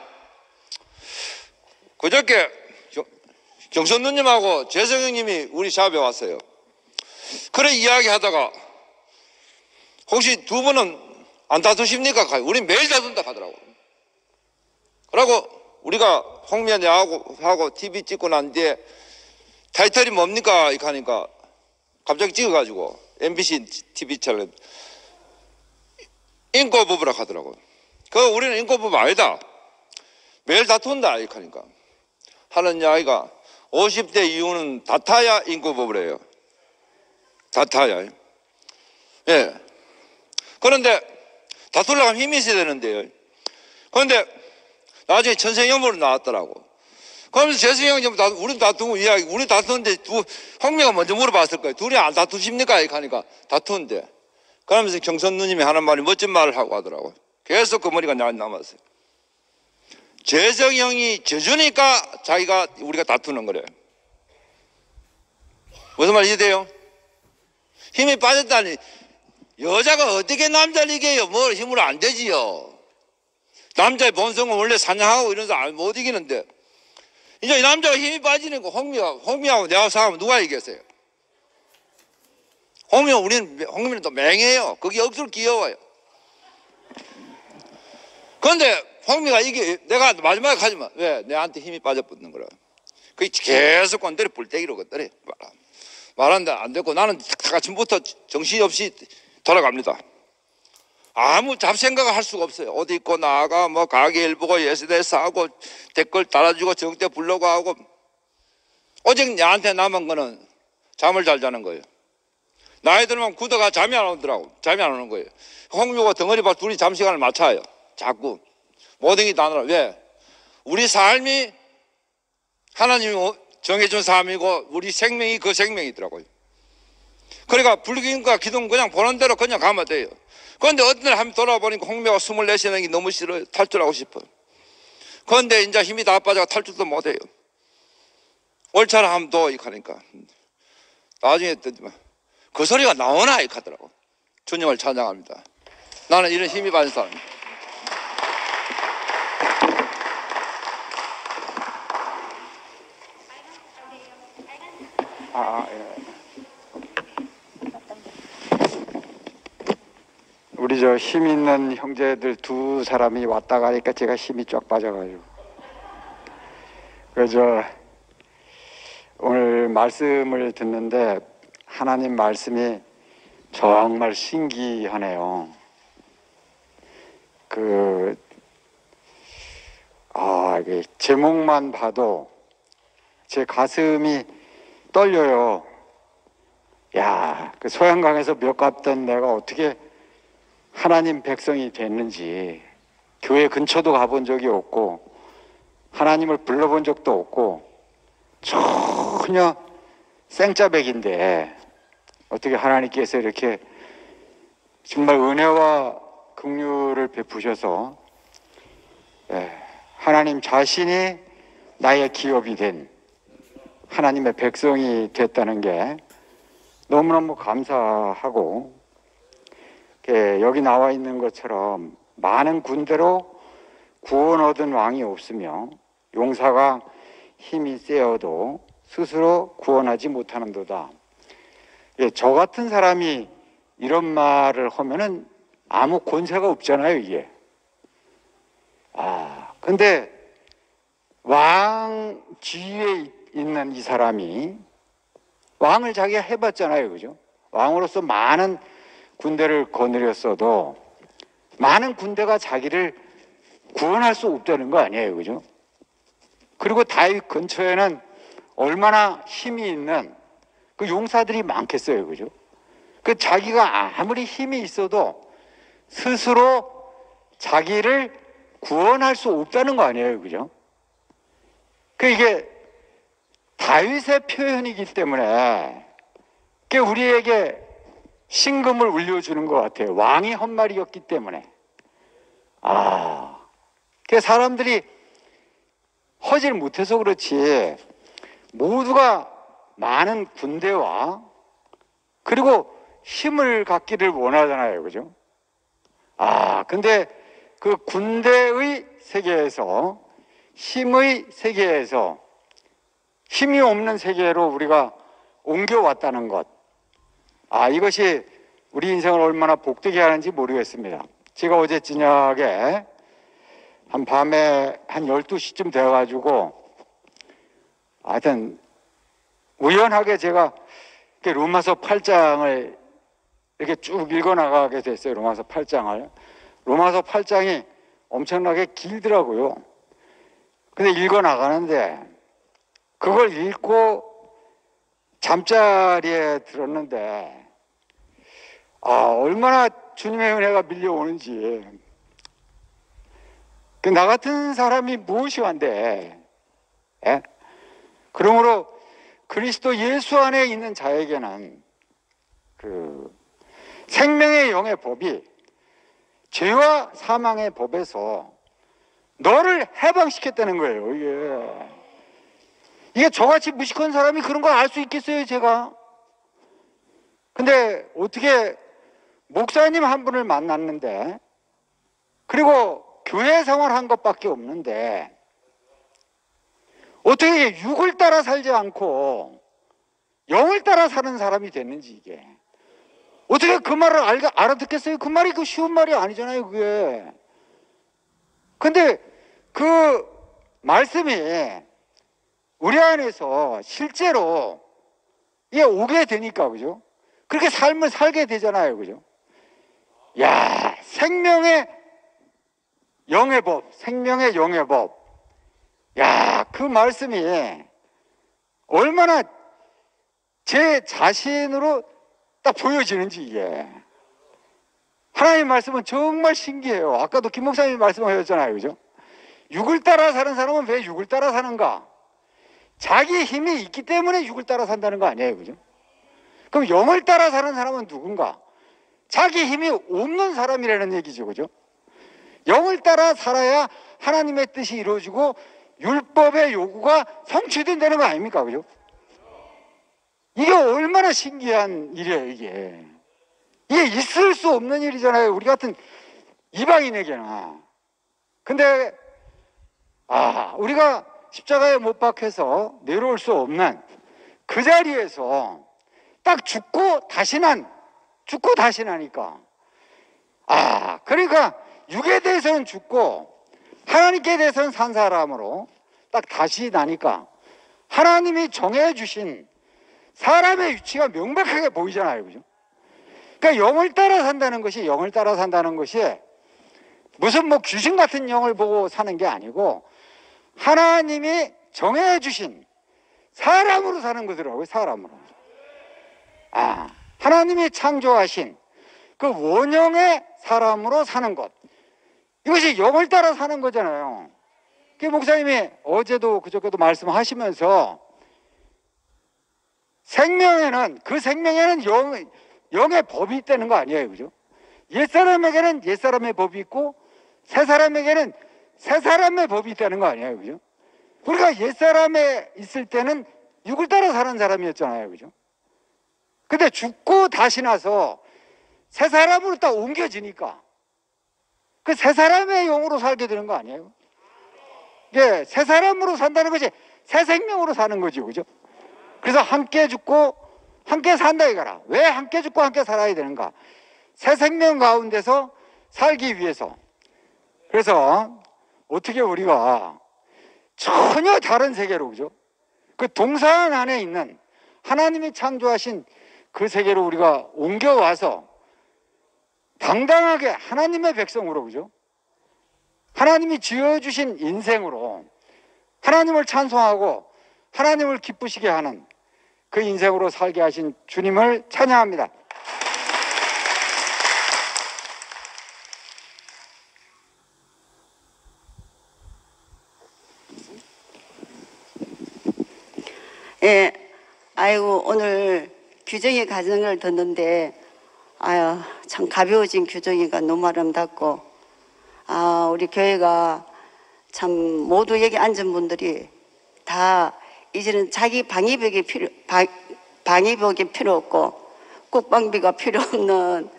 그저께 경선 누님하고 재성 형님이 우리 샵에 왔어요. 그래 이야기 하다가, 혹시 두 분은 안 다투십니까? 우리 매일 다툰다 하더라고. 그러고 우리가 홍미연 하고 TV 찍고 난 뒤에 타이틀이 뭡니까? 이렇게 하니까 갑자기 찍어가지고 MBC TV 채널 인꼬부부라 하더라고. 우리는 인꼬부부 아니다. 매일 다툰다. 이렇게 하니까 하는 이야기가 50대 이후는 다타야 인꼬부부래요. 다타야. 예. 그런데 다투려고 하면 힘이 있어야 되는데요. 그런데 나중에 천생연분으로 나왔더라고. 그러면서 재승이 형이 우리 다투고 이야기, 우리 다투는데 홍미가 먼저 물어봤을 거예요. 둘이 안 다투십니까? 이렇게 하니까 다투는데. 그러면서 경선 누님이 하는 말이 멋진 말을 하고 하더라고요. 계속 그 머리가 남았어요. 재승이 형이 져주니까 우리가 다투는 거래요. 무슨 말 이해돼요? 힘이 빠졌다니, 여자가 어떻게 남자를 이겨요? 뭘 힘으로 안 되지요. 남자의 본성은 원래 사냥하고 이러면서 못 이기는데, 이제 이 남자가 힘이 빠지는 거, 홍미하고 내가 싸우면 누가 이겼어요? 홍미는 또 맹해요. 거기 억수로 귀여워요. 그런데 홍미가 내가 마지막에 하지만, 왜? 내한테 힘이 빠져붙는 거라. 그게 계속 건드려 불떼기로 건드려. 말하는데 안 됐고, 나는 아침부터 정신없이 돌아갑니다. 아무 잡생각을 할 수가 없어요. 옷 입고 나가, 뭐 가게 일 보고 SNS 하고 댓글 달아주고 정대 불러고 하고, 오직 나한테 남은 거는 잠을 잘 자는 거예요. 나이 들면 구더가 잠이 안 오더라고. 잠이 안 오는 거예요. 홍묘가 덩어리밥 둘이 잠시간을 맞춰요. 자꾸 모든 게 다 놀아. 왜? 우리 삶이 하나님이 정해준 삶이고 우리 생명이 그 생명이더라고요. 그러니까 불교인과 기독은 그냥 보는 대로 그냥 가면 돼요. 그런데 어떤 날 한번 돌아보니까 홍묘가 24시간이 너무 싫어요. 탈출하고 싶어요. 그런데 이제 힘이 다 빠져서 탈출도 못해요. 옳잖아 하면 또 이렇게 하니까 나중에 그 소리가 나오나 이렇게 하더라고. 주님을 찬양합니다. 나는 이런 힘이 받은 사람입니다. 우리 저 힘 있는 형제들 두 사람이 왔다 가니까 제가 힘이 쫙 빠져가지고 그저 오늘 말씀을 듣는데 하나님 말씀이 정말 신기하네요. 이게 제목만 봐도 제 가슴이 떨려요. 야, 그 소양강에서 몇 갔던 내가 어떻게 하나님 백성이 됐는지, 교회 근처도 가본 적이 없고 하나님을 불러본 적도 없고 전혀 생짜백인데 어떻게 하나님께서 이렇게 정말 은혜와 긍휼을 베푸셔서 하나님 자신이 나의 기업이 된 하나님의 백성이 됐다는 게 너무너무 감사하고, 여기 나와 있는 것처럼 많은 군대로 구원 얻은 왕이 없으며 용사가 힘이 세어도 스스로 구원하지 못하는도다. 저 같은 사람이 이런 말을 하면은 아무 권세가 없잖아요, 이게. 근데 왕 지위에 있는 이 사람이 왕을 자기가 해봤잖아요, 그죠? 왕으로서 많은 군대를 거느렸어도 많은 군대가 자기를 구원할 수 없다는 거 아니에요, 그죠? 그리고 다윗 근처에는 얼마나 힘이 있는 그 용사들이 많겠어요, 그죠? 그 자기가 아무리 힘이 있어도 스스로 자기를 구원할 수 없다는 거 아니에요, 그죠? 이게 다윗의 표현이기 때문에 우리에게 신금을 울려주는 것 같아요. 왕이 한 말이었기 때문에. 사람들이 허질 못해서 그렇지 모두가 많은 군대와 그리고 힘을 갖기를 원하잖아요, 그죠? 근데 그 군대의 세계에서, 힘의 세계에서 힘이 없는 세계로 우리가 옮겨왔다는 것, 이것이 우리 인생을 얼마나 복되게 하는지 모르겠습니다. 제가 어제 저녁에 한 밤에 한 12시쯤 되어가지고 하여튼 우연하게 제가 로마서 8장을 이렇게 쭉 읽어나가게 됐어요. 로마서 8장을. 로마서 8장이 엄청나게 길더라고요. 근데 읽어나가는데 그걸 읽고 잠자리에 들었는데 얼마나 주님의 은혜가 밀려오는지. 나 같은 사람이 무엇이 한데, 그러므로 그리스도 예수 안에 있는 자에게는 그 생명의 영의 법이 죄와 사망의 법에서 너를 해방시켰다는 거예요. 이게 저같이 무식한 사람이 그런 걸 알 수 있겠어요, 제가? 근데 어떻게 목사님 한 분을 만났는데, 그리고 교회 생활한 것밖에 없는데 어떻게 육을 따라 살지 않고 영을 따라 사는 사람이 됐는지, 이게 어떻게 그 말을 알아듣겠어요? 그 말이 그 쉬운 말이 아니잖아요, 그게. 근데 그 말씀이 우리 안에서 실제로 이게 오게 되니까, 그죠? 그렇게 삶을 살게 되잖아요, 그죠? 야, 생명의 영의 법, 생명의 영의 법. 야, 그 말씀이 얼마나 제 자신으로 딱 보여지는지 이게. 하나님 말씀은 정말 신기해요. 아까도 김 목사님이 말씀하셨잖아요. 그죠? 육을 따라 사는 사람은 왜 육을 따라 사는가? 자기 힘이 있기 때문에 육을 따라 산다는 거 아니에요. 그죠? 그럼 영을 따라 사는 사람은 누군가? 자기 힘이 없는 사람이라는 얘기죠. 그죠? 영을 따라 살아야 하나님의 뜻이 이루어지고 율법의 요구가 성취된다는 거 아닙니까? 그죠? 이게 얼마나 신기한 일이에요, 이게. 이게 있을 수 없는 일이잖아요. 우리 같은 이방인에게나. 근데, 우리가 십자가에 못 박혀서 내려올 수 없는 그 자리에서 딱 죽고 다시 나니까. 그러니까 육에 대해서는 죽고 하나님께 대해서는 산 사람으로 딱 다시 나니까 하나님이 정해주신 사람의 위치가 명백하게 보이잖아요. 그죠? 그러니까 영을 따라 산다는 것이 무슨 뭐 귀신 같은 영을 보고 사는 게 아니고 하나님이 정해주신 사람으로 사는 거더라고요. 사람으로. 하나님이 창조하신 그 원형의 사람으로 사는 것. 이것이 영을 따라 사는 거잖아요. 그 목사님이 어제도 그저께도 말씀하시면서 그 생명에는 영의 법이 있다는 거 아니에요. 그죠? 옛사람에게는 옛사람의 법이 있고 새 사람에게는 새 사람의 법이 있다는 거 아니에요. 그죠? 우리가 옛사람에 있을 때는 육을 따라 사는 사람이었잖아요. 그죠? 근데 죽고 다시 나서 새 사람으로 딱 옮겨지니까 그 새 사람의 영으로 살게 되는 거 아니에요? 예, 새 사람으로 산다는 것이 새 생명으로 사는 거죠. 그죠? 그래서 함께 죽고 함께 산다 이거라. 왜 함께 죽고 함께 살아야 되는가? 새 생명 가운데서 살기 위해서. 그래서 어떻게 우리가 전혀 다른 세계로, 그죠? 그 동산 안에 있는 하나님이 창조하신 그 세계로 우리가 옮겨와서 당당하게 하나님의 백성으로, 그죠? 하나님이 지어주신 인생으로 하나님을 찬송하고 하나님을 기쁘시게 하는 그 인생으로 살게 하신 주님을 찬양합니다. 예, 아이고 오늘 규정의 가정을 듣는데 참 가벼워진 규정이가 너무 아름답고 우리 교회가 참 모두 여기 앉은 분들이 다 이제는 자기 방위벽이 필요 없고 국방비가 필요 없는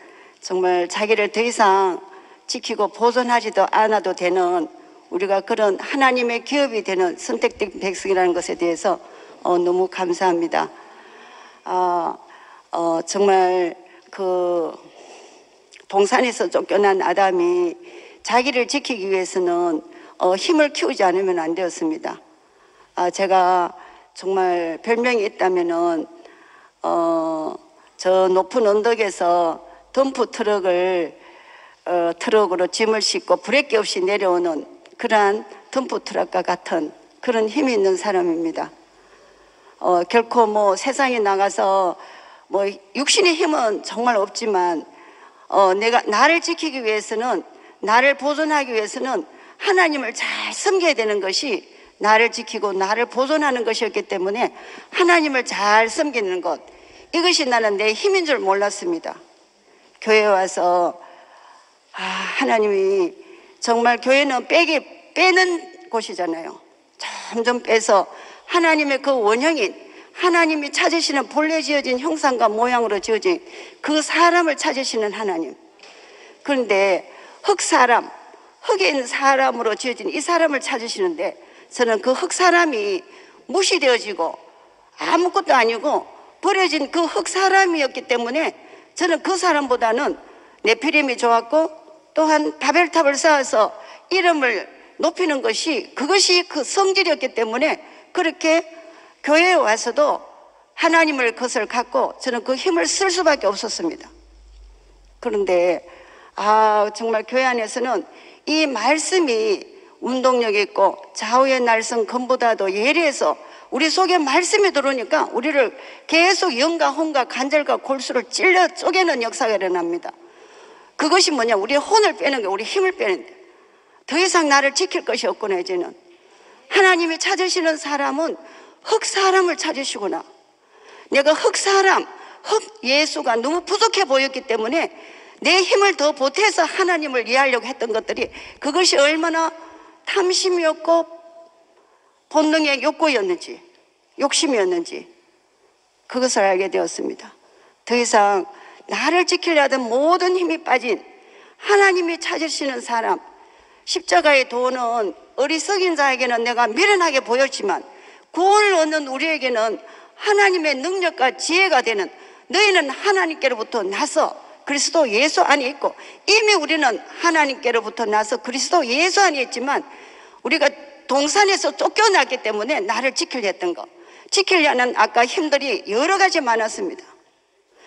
정말 자기를 더 이상 지키고 보존하지도 않아도 되는 우리가 그런 하나님의 기업이 되는 선택된 백성이라는 것에 대해서 너무 감사합니다. 정말 그 동산에서 쫓겨난 아담이 자기를 지키기 위해서는 힘을 키우지 않으면 안 되었습니다. 제가 정말 별명이 있다면은 저 높은 언덕에서 덤프 트럭으로 짐을 싣고 브레이크 없이 내려오는 그러한 덤프 트럭과 같은 그런 힘이 있는 사람입니다. 결코 뭐 세상에 나가서 뭐 육신의 힘은 정말 없지만 내가 나를 지키기 위해서는, 나를 보존하기 위해서는 하나님을 잘 섬겨야 되는 것이 나를 지키고 나를 보존하는 것이었기 때문에 하나님을 잘 섬기는 것, 이것이 나는 내 힘인 줄 몰랐습니다. 교회에 와서 하나님이 정말 교회는 빼는 곳이잖아요. 점점 빼서 하나님의 그 원형인, 하나님이 찾으시는 본래 지어진 형상과 모양으로 지어진 그 사람을 찾으시는 하나님. 그런데 흙에 있는 사람으로 지어진 이 사람을 찾으시는데 저는 그 흙사람이 무시되어지고 아무것도 아니고 버려진 그 흙사람이었기 때문에 저는 그 사람보다는 네피림이 좋았고, 또한 바벨탑을 쌓아서 이름을 높이는 것이, 그것이 그 성질이었기 때문에 그렇게 교회에 와서도 하나님을 것을 갖고 저는 그 힘을 쓸 수밖에 없었습니다. 그런데 정말 교회 안에서는 이 말씀이 운동력 있고 좌우의 날선 검보다도 예리해서 우리 속에 말씀이 들어오니까 우리를 계속 영과 혼과 관절과 골수를 찔러 쪼개는 역사가 일어납니다. 그것이 뭐냐? 우리의 혼을 빼는 게, 우리 힘을 빼는 데. 더 이상 나를 지킬 것이 없구나. 이제는 하나님이 찾으시는 사람은 흙 사람을 찾으시구나. 내가 흙 사람, 흙 예수가 너무 부족해 보였기 때문에 내 힘을 더 보태서 하나님을 이해하려고 했던 것들이, 그것이 얼마나 탐심이었고 본능의 욕구였는지, 욕심이었는지 그것을 알게 되었습니다. 더 이상 나를 지키려 하던 모든 힘이 빠진 하나님이 찾으시는 사람, 십자가의 도는 어리석인 자에게는 내가 미련하게 보였지만 구원을 얻는 우리에게는 하나님의 능력과 지혜가 되는, 너희는 하나님께로부터 나서 그리스도 예수 안에 있고, 이미 우리는 하나님께로부터 나서 그리스도 예수 안에 있지만 우리가 동산에서 쫓겨났기 때문에 나를 지키려 했던 거, 지키려는 아까 힘들이 여러 가지 많았습니다.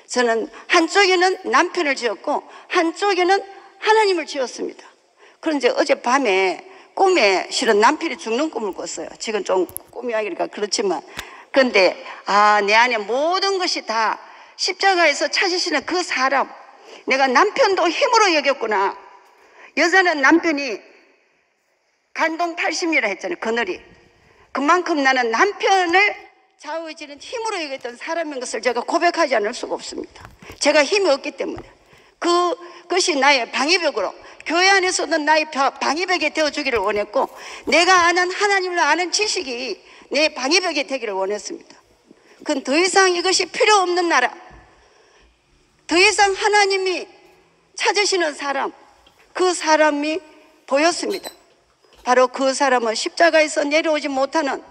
저는 한쪽에는 남편을 지었고 한쪽에는 하나님을 지었습니다. 그런데 어젯밤에 꿈에 실은 남편이 죽는 꿈을 꿨어요. 지금 좀 꿈이 하기가 그렇지만, 그런데 내 안에 모든 것이 다 십자가에서 찾으시는 그 사람, 내가 남편도 힘으로 여겼구나. 여자는 남편이 간동 80이라 했잖아요. 그늘이. 그만큼 나는 남편을 좌우지는 힘으로 여겼던 사람인 것을 제가 고백하지 않을 수가 없습니다. 제가 힘이 없기 때문에. 그것이 나의 방위벽으로, 교회 안에서는 나의 방위벽이 되어주기를 원했고, 내가 아는 하나님을 아는 지식이 내 방위벽이 되기를 원했습니다. 그건 더 이상 이것이 필요 없는 나라, 더 이상 하나님이 찾으시는 사람, 그 사람이 보였습니다. 바로 그 사람은 십자가에서 내려오지 못하는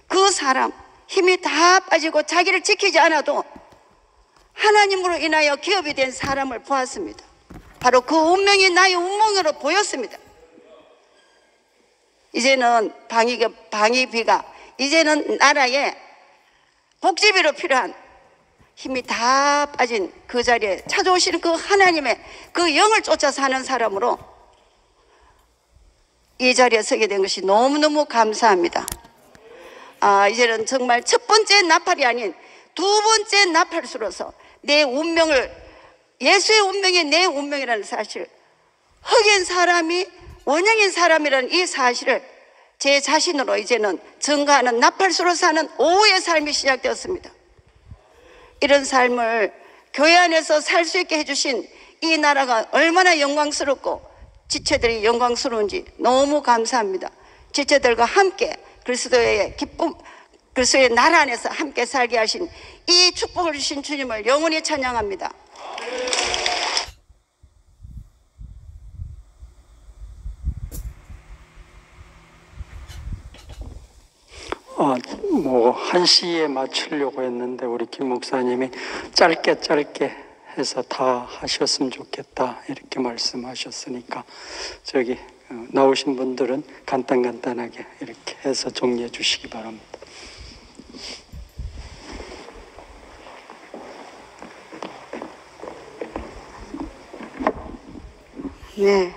그 사람, 힘이 다 빠지고 자기를 지키지 않아도 하나님으로 인하여 기업이 된 사람을 보았습니다. 바로 그 운명이 나의 운명으로 보였습니다. 이제는 방위비가, 이제는 나라에 복지비로 필요한 힘이 다 빠진 그 자리에 찾아오시는 그 하나님의 그 영을 쫓아 사는 사람으로 이 자리에 서게 된 것이 너무너무 감사합니다. 이제는 정말 첫 번째 나팔이 아닌 두 번째 나팔수로서 내 운명을, 예수의 운명이 내 운명이라는 사실, 흑인 사람이 원형인 사람이라는 이 사실을 제 자신으로 이제는 증거하는 나팔수로 사는 오후의 삶이 시작되었습니다. 이런 삶을 교회 안에서 살 수 있게 해주신 이 나라가 얼마나 영광스럽고 지체들이 영광스러운지 너무 감사합니다. 지체들과 함께 그리스도의 기쁨, 그리스도의 나라 안에서 함께 살게 하신 이 축복을 주신 주님을 영원히 찬양합니다. 뭐 1시에 맞추려고 했는데 우리 김 목사님이 짧게 해서 다 하셨으면 좋겠다 이렇게 말씀하셨으니까 저기 나오신 분들은 간단하게 이렇게 해서 정리해 주시기 바랍니다. 네,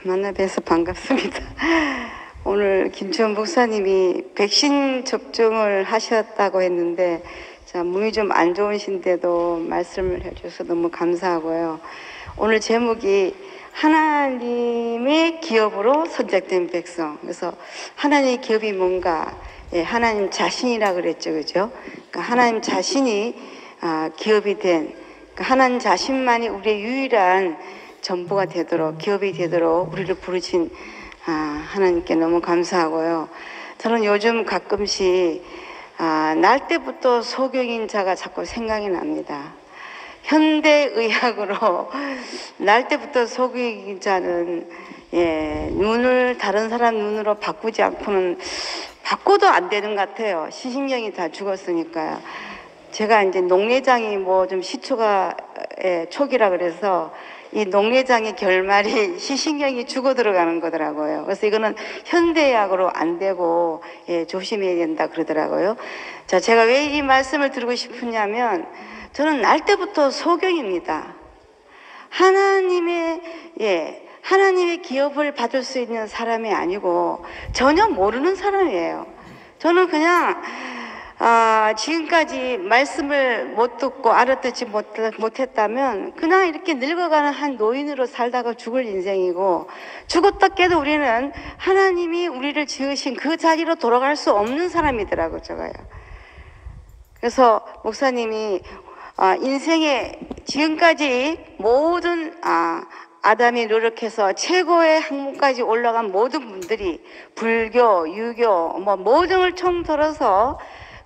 만나 뵈서 반갑습니다. 오늘 김치원 목사님이 백신 접종을 하셨다고 했는데, 자, 몸이 좀 안 좋으신데도 말씀을 해주셔서 너무 감사하고요. 오늘 제목이 하나님의 기업으로 선택된 백성. 그래서 하나님의 기업이 뭔가, 하나님 자신이라 그랬죠, 그죠? 그러니까 하나님 자신이 기업이 된, 그러니까 하나님 자신만이 우리의 유일한 전부가 되도록, 기업이 되도록 우리를 부르신 하나님께 너무 감사하고요. 저는 요즘 가끔씩 날 때부터 소경인 자가 자꾸 생각이 납니다. 현대의학으로 날 때부터 소경인 자는 눈을 다른 사람 눈으로 바꾸지 않고는 바꿔도 안 되는 것 같아요. 시신경이 다 죽었으니까요. 제가 이제 녹내장이 뭐 좀 시초가 초기라 그래서 이 녹내장의 결말이 시신경이 죽어 들어가는 거더라고요. 그래서 이거는 현대의학으로 안 되고 조심해야 된다 그러더라고요. 자, 제가 왜 이 말씀을 드리고 싶으냐면 저는 날 때부터 소경입니다. 하나님의 기업을 받을 수 있는 사람이 아니고 전혀 모르는 사람이에요. 저는 그냥 지금까지 말씀을 못 듣고 알아듣지 못했다면 그냥 이렇게 늙어가는 한 노인으로 살다가 죽을 인생이고, 죽었다 깨도 우리는 하나님이 우리를 지으신 그 자리로 돌아갈 수 없는 사람이더라고요, 제가요. 그래서 목사님이 인생의 지금까지 모든 아담이 노력해서 최고의 학문까지 올라간 모든 분들이 불교, 유교, 모든 걸 총들어서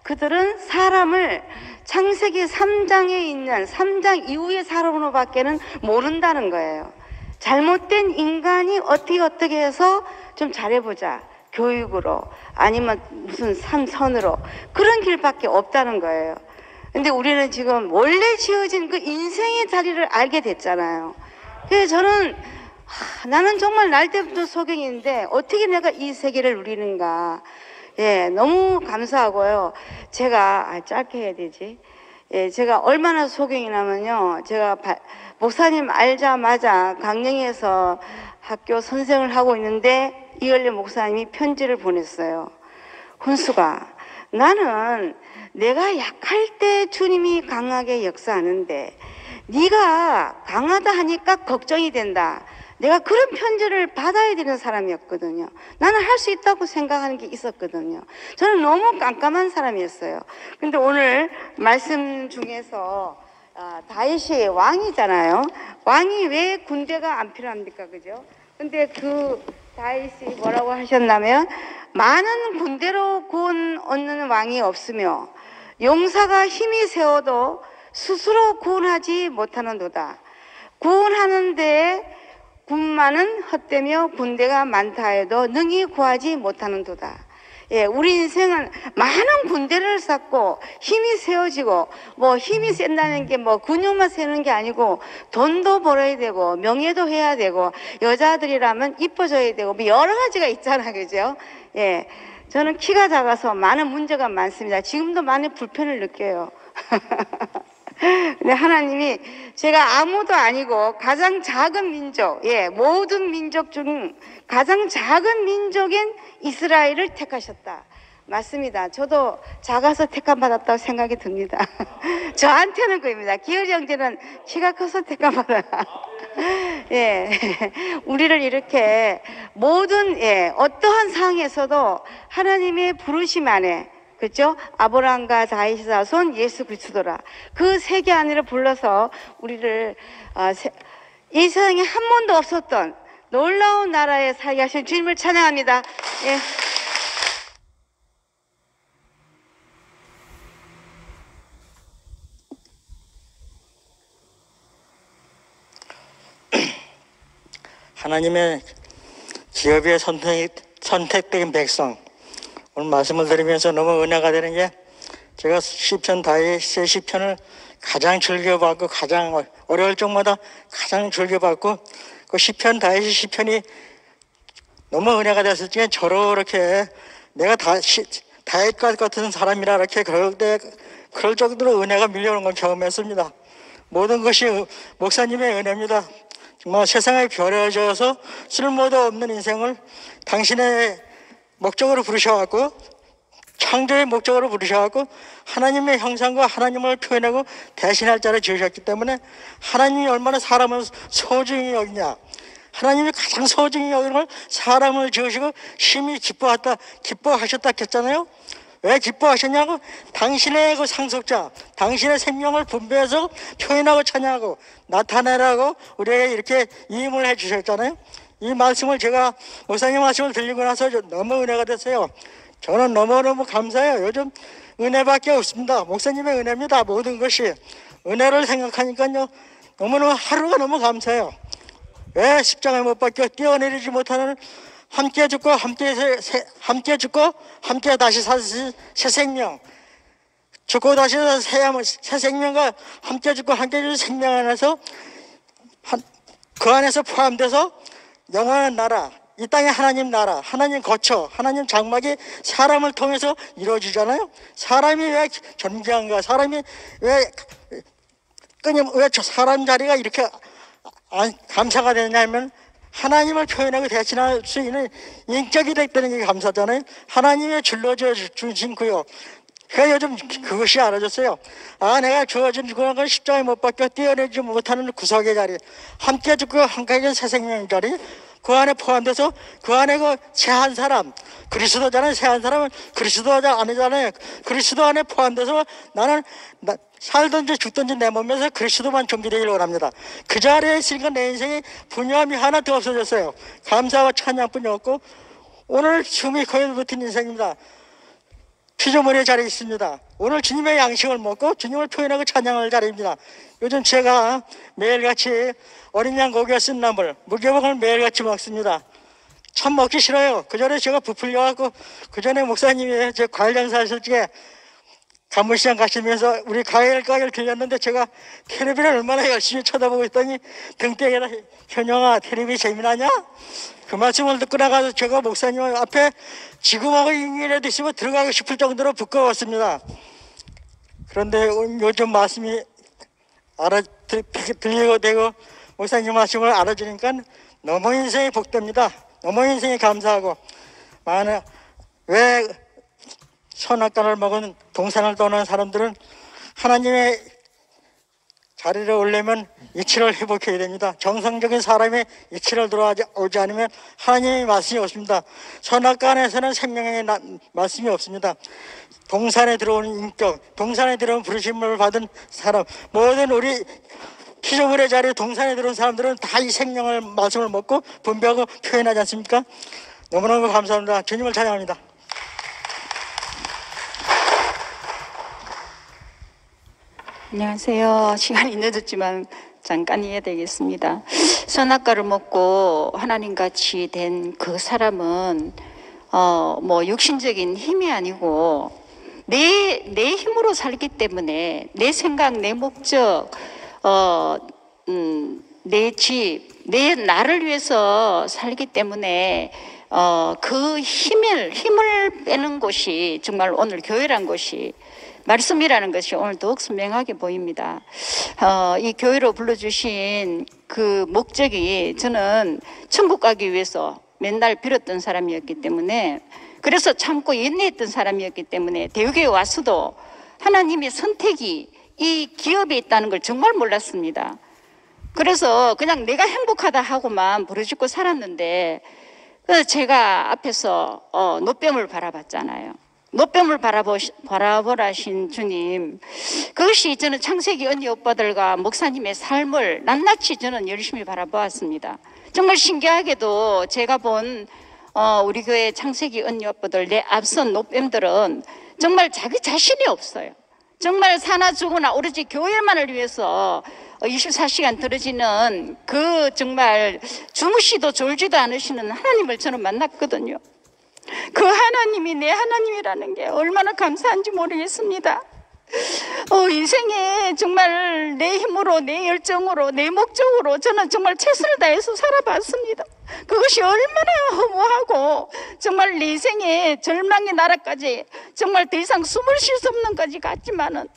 그들은 사람을 창세기 3장에 있는 3장 이후의 사람으로 밖에는 모른다는 거예요. 잘못된 인간이 어떻게 해서 좀 잘해보자. 교육으로 아니면 무슨 선으로 그런 길밖에 없다는 거예요. 근데 우리는 지금 원래 지어진 그 인생의 자리를 알게 됐잖아요. 그래서 저는 나는 정말 날 때부터 소경인데 어떻게 내가 이 세계를 누리는가. 예, 너무 감사하고요. 제가 짧게 해야 되지. 예, 제가 얼마나 소경이냐면요. 제가 목사님 알자마자 강릉에서 학교 선생을 하고 있는데 이열려 목사님이 편지를 보냈어요. 훈수가, 나는 내가 약할 때 주님이 강하게 역사하는데 네가 강하다 하니까 걱정이 된다. 내가 그런 편지를 받아야 되는 사람이었거든요. 나는 할 수 있다고 생각하는 게 있었거든요. 저는 너무 깜깜한 사람이었어요. 근데 오늘 말씀 중에서 다윗이 왕이잖아요. 왕이 왜 군대가 안 필요합니까? 그죠? 근데 그 다윗이 뭐라고 하셨냐면, 많은 군대로 구원 얻는 왕이 없으며 용사가 힘이 세워도 스스로 구원하지 못하는도다. 구원하는데 군마는 헛되며 군대가 많다 해도 능히 구하지 못하는도다. 예, 우리 인생은 많은 군대를 쌓고 힘이 세워지고, 힘이 센다는 게 근육만 세는 게 아니고 돈도 벌어야 되고 명예도 해야 되고 여자들이라면 이뻐져야 되고 여러 가지가 있잖아요. 그죠? 예, 저는 키가 작아서 많은 문제가 많습니다. 지금도 많은 불편을 느껴요. 근데 하나님이 제가 아무도 아니고 가장 작은 민족, 모든 민족 중 가장 작은 민족인 이스라엘을 택하셨다. 맞습니다. 저도 작아서 택함받았다고 생각이 듭니다. 저한테는 그입니다. 기열이 형제는 키가 커서 택함받아요. 예, 우리를 이렇게 모든 어떠한 상황에서도 하나님의 부르심 안에, 그렇죠? 아브라함과 다윗의 자손 예수 그리스도라. 그 세계 안으로 불러서 우리를 이 세상에 한 번도 없었던 놀라운 나라에 살게 하신 주님을 찬양합니다. 예. 하나님의 기업에 선택된 백성, 오늘 말씀을 들으면서 너무 은혜가 되는 게, 제가 시편 다윗의 시편을 가장 즐겨봤고 가장 어려울 적마다 가장 즐겨봤고, 그 시편 다윗의 시편이 너무 은혜가 됐을 때 저렇게 내가 다윗과 같은 사람이라 이렇게 그럴 정도로 은혜가 밀려오는 건 처음이었습니다. 모든 것이 목사님의 은혜입니다. 정말 세상에 버려져서 쓸모도 없는 인생을 당신의 목적으로 부르셔갖고, 창조의 목적으로 부르셔갖고 하나님의 형상과 하나님을 표현하고 대신할 자를 지으셨기 때문에, 하나님이 얼마나 사람을 소중히 여기냐, 하나님이 가장 소중히 여기는 걸 사람을 지으시고 심히 기뻐하셨다 했잖아요. 왜 기뻐하셨냐고, 당신의 그 상속자, 당신의 생명을 분배해서 표현하고 찬양하고 나타내라고 우리에게 이렇게 임을 해 주셨잖아요. 이 말씀을 제가 목사님 말씀을 들리고 나서 너무 은혜가 됐어요. 저는 너무너무 감사해요. 요즘 은혜밖에 없습니다. 목사님의 은혜입니다. 모든 것이. 은혜를 생각하니까요, 너무너무 하루가 너무 감사해요. 왜 십자가에 못 박혀 뛰어내리지 못하는, 함께 죽고 함께 다시 사실 새 생명, 죽고 다시 새 생명과 함께 죽고 함께 주신 생명 안에서 그 안에서 포함돼서 영원한 나라, 이 땅의 하나님 나라, 하나님 거처, 하나님 장막이 사람을 통해서 이루어지잖아요. 사람이 왜 존귀한가, 사람이 왜 사람 자리가 이렇게 감사가 되냐면, 하나님을 표현하고 대신할 수 있는 인격이 됐다는 게 감사잖아요. 하나님의 줄러져 주신 구요. 그러니까 요즘 그것이 알아졌어요. 아, 내가 주어진 건 십자가에 못 박혀 뛰어내지 못하는 구석의 자리, 함께 죽고 함께 새 생명 자리, 그 안에 포함돼서 그 안에 그 새한 사람, 그리스도잖아요. 새한 사람은 그리스도자 아니잖아요. 그리스도 안에 포함돼서 나는 살든지 죽든지 내 몸에서 그리스도만 존귀되기를 원합니다. 그 자리에 있으니까 내 인생에 분야함이 하나 더 없어졌어요. 감사와 찬양뿐이 없고 오늘 숨이 거의 붙은 인생입니다. 피조물의 자리에 있습니다. 오늘 주님의 양식을 먹고 주님을 표현하고 찬양할 자리입니다. 요즘 제가 매일같이 어린 양 고기와 쓴나물, 무교복을 매일같이 먹습니다. 참 먹기 싫어요. 그 전에 제가 부풀려갖고 그 전에 목사님이 제 과일 장사하실 적에 간물시장 가시면서 우리 과일 가게를 들렸는데 제가 텔레비를 얼마나 열심히 쳐다보고 있더니 등대에다 현영아 텔레비 재미나냐? 그 말씀을 듣고 나가서 제가 목사님 앞에 지금하고 인연이라도 있으면 들어가고 싶을 정도로 부끄러웠습니다. 그런데 요즘 말씀이 들리고 되고 목사님 말씀을 알아주니까 너무 인생이 복됩니다. 너무 인생이 감사하고 왜 선악과를 먹은 동산을 떠난 사람들은 하나님의 자리를 오려면 이치를 회복해야 됩니다. 정상적인 사람의 이치를 돌아오지 않으면 하나님의 말씀이 없습니다. 선악과 안에서는 생명의 말씀이 없습니다. 동산에 들어오는 인격, 동산에 들어온 부르심을 받은 사람, 모든 우리 피조물의 자리에 동산에 들어온 사람들은 다 이 생명을 말씀을 먹고 분배하고 표현하지 않습니까? 너무너무 감사합니다. 주님을 찬양합니다. 안녕하세요. 시간이 늦었지만 잠깐 이해되겠습니다. 선악과를 먹고 하나님같이 된 그 사람은 뭐 육신적인 힘이 아니고 내 힘으로 살기 때문에 내 생각, 내 목적, 내 집, 내 나를 위해서 살기 때문에 그 힘을 빼는 곳이 정말 오늘 교회란 곳이 말씀이라는 것이 오늘 더욱 선명하게 보입니다. 이 교회로 불러주신 그 목적이 저는 천국 가기 위해서 맨날 빌었던 사람이었기 때문에 그래서 참고 인내했던 사람이었기 때문에 대우교회 와서도 하나님의 선택이 이 기업에 있다는 걸 정말 몰랐습니다. 그래서 그냥 내가 행복하다 하고만 부르짖고 살았는데 제가 앞에서 노뱀을 바라봤잖아요. 노뱀을 바라보라신 주님, 그것이 저는 창세기 언니 오빠들과 목사님의 삶을 낱낱이 저는 열심히 바라보았습니다. 정말 신기하게도 제가 본 우리 교회 창세기 언니 오빠들 내 앞선 노뱀들은 정말 자기 자신이 없어요. 정말 사나 죽으나 오로지 교회만을 위해서 24시간 들어지는 그 정말 주무시도 졸지도 않으시는 하나님을 저는 만났거든요. 그 하나님이 내 하나님이라는 게 얼마나 감사한지 모르겠습니다. 인생에 정말 내 힘으로, 내 열정으로, 내 목적으로 저는 정말 최선을 다해서 살아봤습니다. 그것이 얼마나 허무하고 정말 내 인생의 절망의 나라까지 정말 더 이상 숨을 쉴 수 없는 까지 갔지만은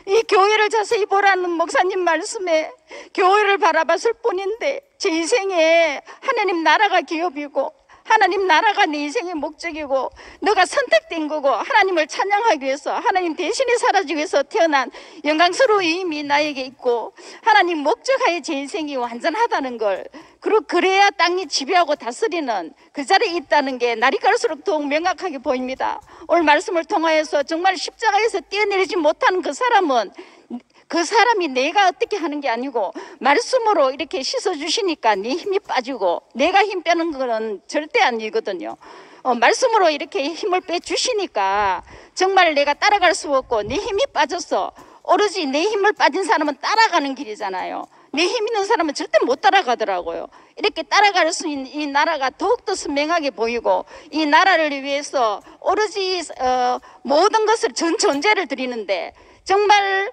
이 교회를 자세히 보라는 목사님 말씀에 교회를 바라봤을 뿐인데 제 인생에 하나님 나라가 기업이고 하나님 나라가 내 인생의 목적이고 너가 선택된 거고 하나님을 찬양하기 위해서 하나님 대신에 살아주기 위해서 태어난 영광스러운 힘이 나에게 있고 하나님 목적하에 제 인생이 완전하다는 걸 그리고 그래야 땅이 지배하고 다스리는 그 자리에 있다는 게 날이 갈수록 더욱 명확하게 보입니다. 오늘 말씀을 통하여서 정말 십자가에서 뛰어내리지 못하는 그 사람은 그 사람이 내가 어떻게 하는 게 아니고 말씀으로 이렇게 씻어주시니까 네 힘이 빠지고 내가 힘 빼는 거는 절대 아니거든요. 말씀으로 이렇게 힘을 빼주시니까 정말 내가 따라갈 수 없고 내 힘이 빠져서 오로지 내 힘을 빠진 사람은 따라가는 길이잖아요. 내 힘 있는 사람은 절대 못 따라가더라고요. 이렇게 따라갈 수 있는 이 나라가 더욱더 선명하게 보이고 이 나라를 위해서 오로지 모든 것을 전 존재를 드리는데 정말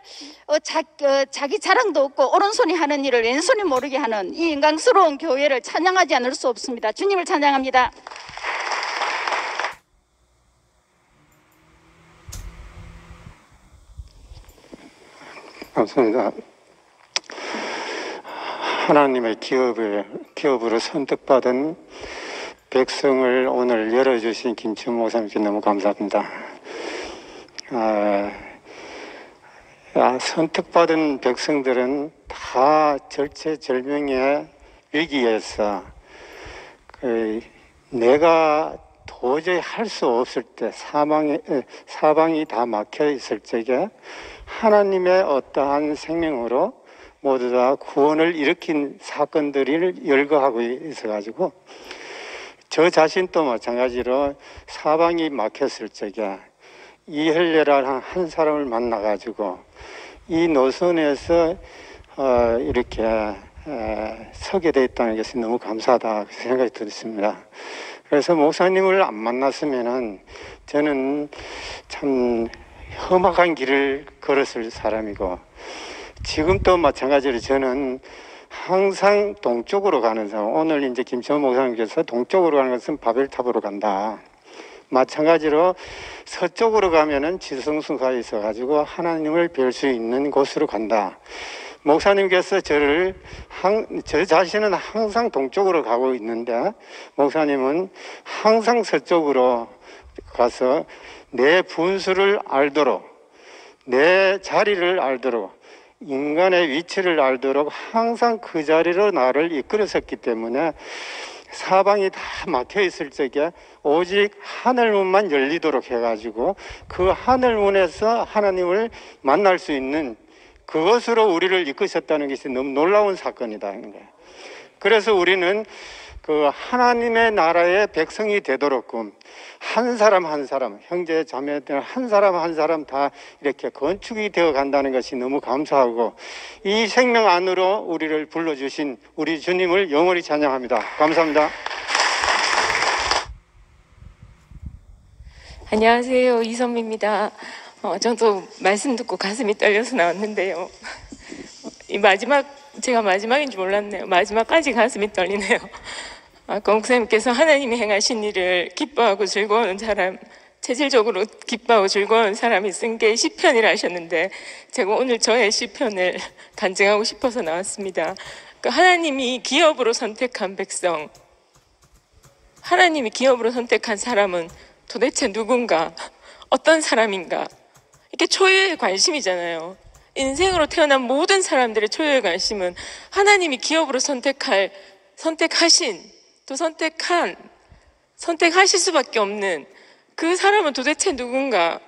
자기 자랑도 없고 오른손이 하는 일을 왼손이 모르게 하는 이 영광스러운 교회를 찬양하지 않을 수 없습니다. 주님을 찬양합니다. 감사합니다. 하나님의 기업으로 선택받은 백성을 오늘 열어주신 김치훈 목사님께 너무 감사합니다. 선택받은 백성들은 다 절체절명의 위기에서 내가 도저히 할 수 없을 때 사방이 다 막혀 있을 적에 하나님의 어떠한 생명으로 모두 다 구원을 일으킨 사건들을 열거하고 있어가지고 저 자신도 마찬가지로 사방이 막혔을 적에 이헬레라는 한 사람을 만나가지고 이 노선에서 이렇게 서게 돼 있다는 것이 너무 감사하다 생각이 들었습니다. 그래서 목사님을 안 만났으면은 저는 참 험악한 길을 걸었을 사람이고 지금도 마찬가지로 저는 항상 동쪽으로 가는 사람. 오늘 이제 김치훈 목사님께서 동쪽으로 가는 것은 바벨탑으로 간다. 마찬가지로 서쪽으로 가면은 지성수가 있어가지고 하나님을 뵐 수 있는 곳으로 간다. 목사님께서 저 자신은 항상 동쪽으로 가고 있는데 목사님은 항상 서쪽으로 가서 내 분수를 알도록 내 자리를 알도록 인간의 위치를 알도록 항상 그 자리로 나를 이끌었었기 때문에 사방이 다 막혀 있을 적에 오직 하늘문만 열리도록 해가지고 그 하늘문에서 하나님을 만날 수 있는 그것으로 우리를 이끄셨다는 것이 너무 놀라운 사건이다. 그래서 우리는 그 하나님의 나라의 백성이 되도록끔 한 사람 한 사람, 형제 자매들 한 사람 다 이렇게 건축이 되어 간다는 것이 너무 감사하고 이 생명 안으로 우리를 불러주신 우리 주님을 영원히 찬양합니다. 감사합니다. 안녕하세요. 이선미입니다. 저도 말씀 듣고 가슴이 떨려서 나왔는데요. 제가 마지막인 줄 몰랐네요. 마지막까지 가슴이 떨리네요. 아까 목사님께서 하나님이 행하신 일을 기뻐하고 즐거워하는 사람, 체질적으로 기뻐하고 즐거워하는 사람이 쓴 게 시편이라 하셨는데 제가 오늘 저의 시편을 간증하고 싶어서 나왔습니다. 하나님이 기업으로 선택한 백성, 하나님이 기업으로 선택한 사람은 도대체 누군가, 어떤 사람인가, 이게 초유의 관심이잖아요. 인생으로 태어난 모든 사람들의 초유의 관심은 하나님이 기업으로 선택하신, 또 선택하실 수밖에 없는 그 사람은 도대체 누군가.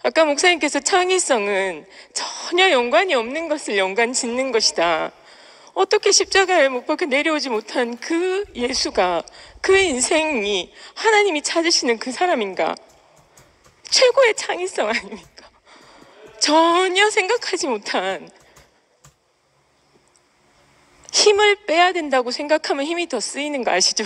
아까 목사님께서 창의성은 전혀 연관이 없는 것을 연관 짓는 것이다. 어떻게 십자가에 못 박혀 내려오지 못한 그 예수가, 그 인생이 하나님이 찾으시는 그 사람인가? 최고의 창의성 아닙니까? 전혀 생각하지 못한, 힘을 빼야 된다고 생각하면 힘이 더 쓰이는 거 아시죠?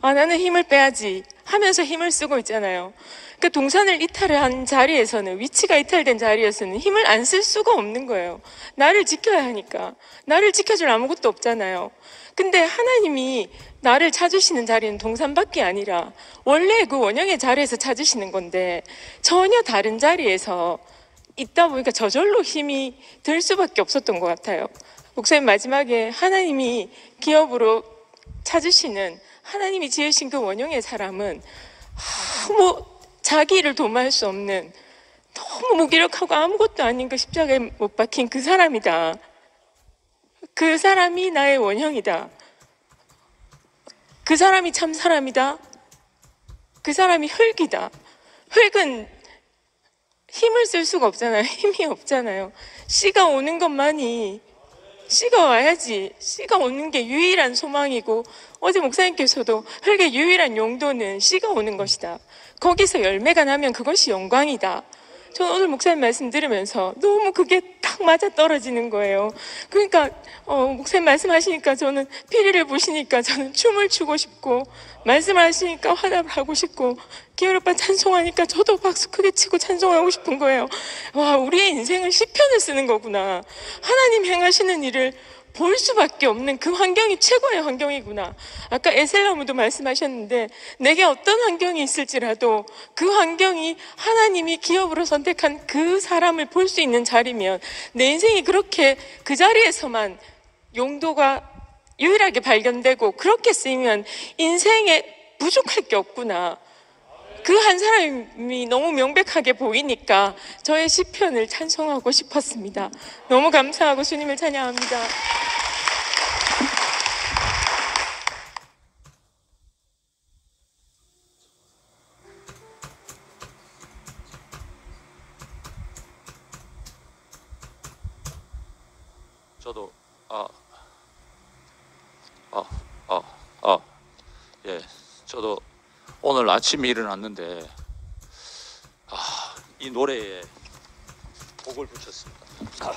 나는 힘을 빼야지 하면서 힘을 쓰고 있잖아요. 그러니까 동산을 이탈한 자리에서는, 위치가 이탈된 자리에서는 힘을 안 쓸 수가 없는 거예요. 나를 지켜야 하니까. 나를 지켜줄 아무것도 없잖아요. 근데 하나님이 나를 찾으시는 자리는 동산밖에 아니라 원래 그 원형의 자리에서 찾으시는 건데 전혀 다른 자리에서 있다 보니까 저절로 힘이 들 수밖에 없었던 것 같아요. 목사님 마지막에 하나님이 기업으로 찾으시는, 하나님이 지으신 그 원형의 사람은 자기를 도모할 수 없는, 너무 무기력하고 아무것도 아닌 그 십자가에 못 박힌 그 사람이다. 그 사람이 나의 원형이다. 그 사람이 참 사람이다. 그 사람이 흙이다. 흙은 힘을 쓸 수가 없잖아요. 힘이 없잖아요. 씨가 오는 것만이, 씨가 와야지. 씨가 오는 게 유일한 소망이고, 어제 목사님께서도 흙의 유일한 용도는 씨가 오는 것이다. 거기서 열매가 나면 그것이 영광이다. 저는 오늘 목사님 말씀 들으면서 너무 그게 딱 맞아 떨어지는 거예요. 그러니까 목사님 말씀하시니까 저는 피리를 부시니까 저는 춤을 추고 싶고, 말씀하시니까 화답을 하고 싶고, 기열 오빠 찬송하니까 저도 박수 크게 치고 찬송하고 싶은 거예요. 와, 우리의 인생은 시편을 쓰는 거구나. 하나님 행하시는 일을 볼 수밖에 없는 그 환경이 최고의 환경이구나. 아까 에셀나무도 말씀하셨는데 내게 어떤 환경이 있을지라도 그 환경이 하나님이 기업으로 선택한 그 사람을 볼 수 있는 자리면 내 인생이 그렇게 그 자리에서만 용도가 유일하게 발견되고 그렇게 쓰이면 인생에 부족할 게 없구나. 그 한 사람이 너무 명백하게 보이니까 저의 시편을 찬송하고 싶었습니다. 너무 감사하고 주님을 찬양합니다. 저도 예, 저도 오늘 아침에 일어났는데 이 노래에 곡을 붙였습니다.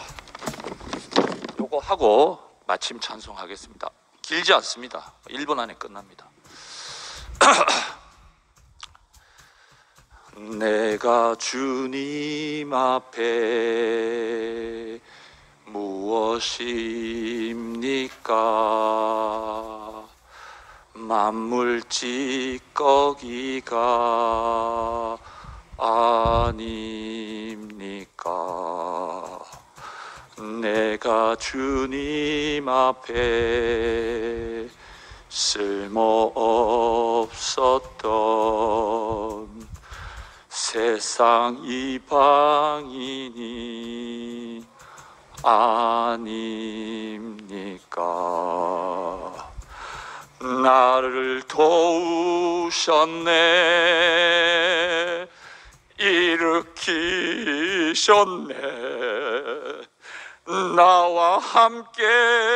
요거 하고 마침 찬송하겠습니다. 길지 않습니다. 1분 안에 끝납니다. 내가 주님 앞에 무엇입니까? 만물 찌꺼기가 아닙니까? 내가 주님 앞에 쓸모없었던 세상 이방인이 아닙니까? 나를 도우셨네, 일으키셨네, 나와 함께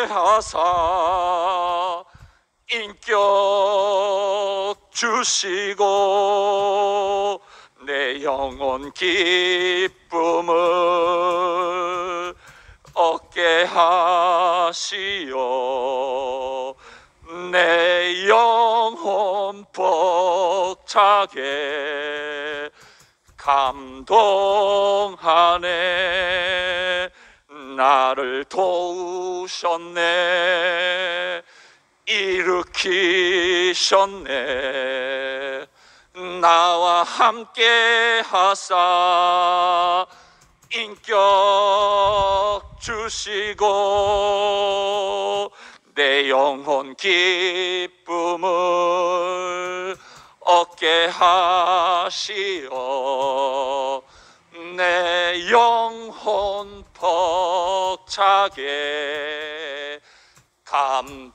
하사 인격 주시고 내 영혼 기쁨을 얻게 하시어 내 영혼 벅차게 감동하네. 나를 도우셨네, 일으키셨네, 나와 함께 하사 인격 주시고 내 영혼 기쁨을 얻게 하시어 내 영혼 벅차게 감동하네.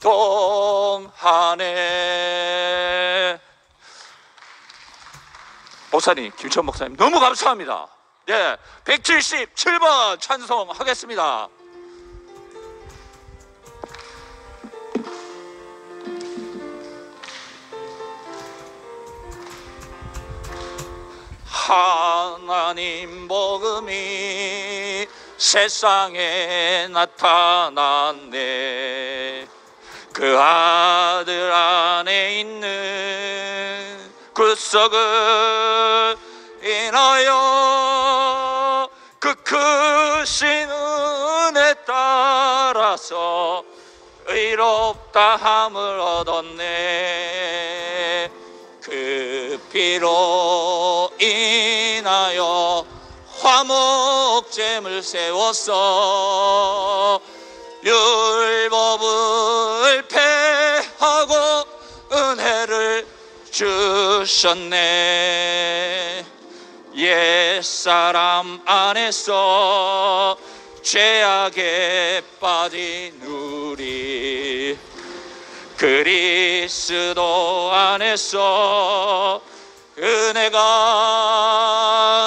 목사님, 김천 목사님 너무 감사합니다. 네, 177번 찬송하겠습니다. 하나님 복음이 세상에 나타났네. 그 아들 안에 있는 구속을 인하여 그 크신 은혜 따라서 의롭다함을 얻었네. 그 피로 인하여 화목제물 세웠어 율법을 패하고 은혜를 주셨네. 옛사람 안에서 죄악에 빠진 우리 그리스도 안에서 은혜가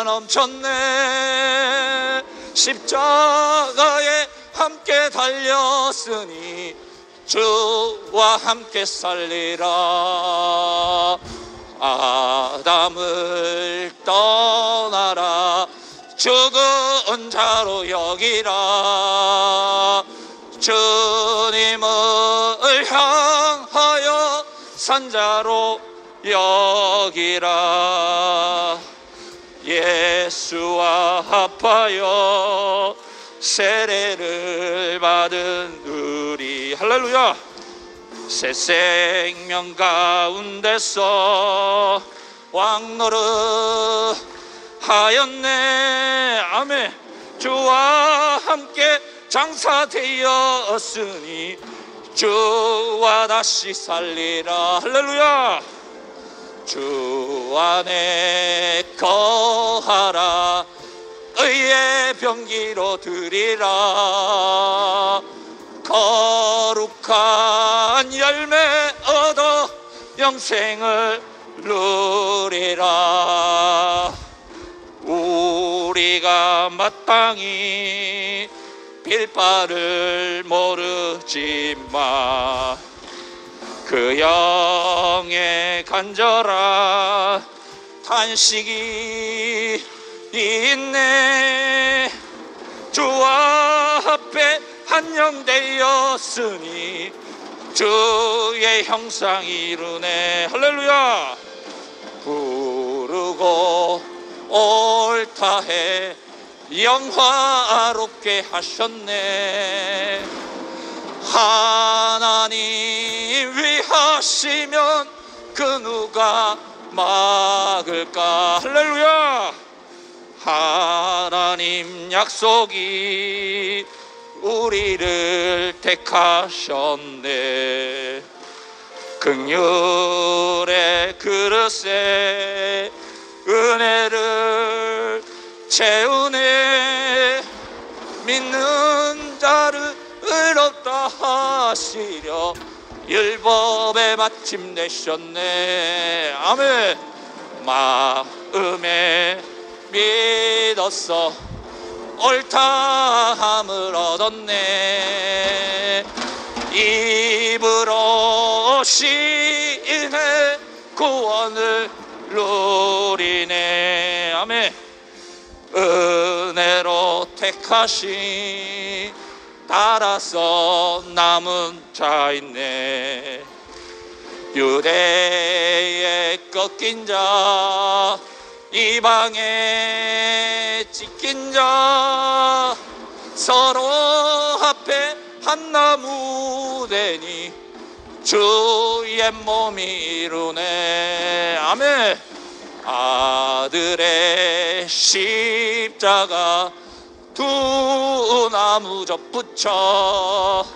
넘쳤네. 십자가에 함께 달렸으니 주와 함께 살리라. 아담을 떠나라 죽은 자로 여기라. 주님을 향하여 산자로 여기라. 예수와 합하여 세례를 받은 우리 할렐루야. 새 생명 가운데서 왕노릇 하였네. 아멘. 주와 함께 장사되었으니 주와 다시 살리라. 할렐루야. 주 안에 거하라. 의의 병기로 드리라. 거룩한 열매 얻어 영생을 누리라. 우리가 마땅히 빌바를 모르지만 그 영의 간절한 탄식이 있네. 주 앞에 한영되었으니 주의 형상이 이루네. 할렐루야. 부르고 옳다해 영화롭게 하셨네. 하나님 위하시면 그 누가 막을까. 할렐루야. 하나님 약속이 우리를 택하셨네. 긍휼의 그릇에 은혜를 채우네. 믿는 자를 의롭다 하시려 율법에 마침 내셨네. 아멘. 마음에 믿었어 옳다함을 얻었네. 입으로 시인해 구원을 누리네. 아멘. 은혜로 택하신 따라서 남은 자 있네. 유대에 꺾인 자 이방에 찢긴 자 서로 앞에 한 나무 되니 주의 몸이 이루네. 아멘. 아들의 십자가 두 나무 접붙여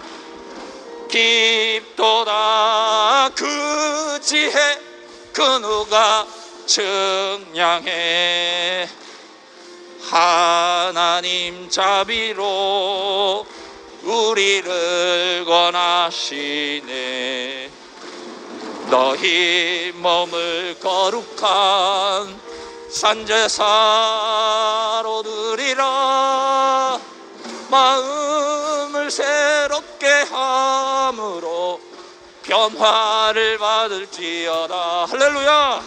깊도다 그 지혜 그 누가 측량해. 하나님 자비로 우리를 권하시네. 너희 몸을 거룩한 산제사로 드리라. 마음을 새롭게 함으로 변화를 받을지어다. 할렐루야.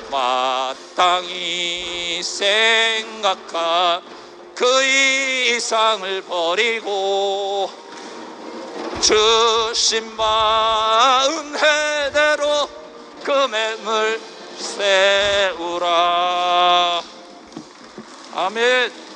마땅히 생각한 그 이상을 버리고 주신 바 은혜대로 그 맹을 세우라. 아멘.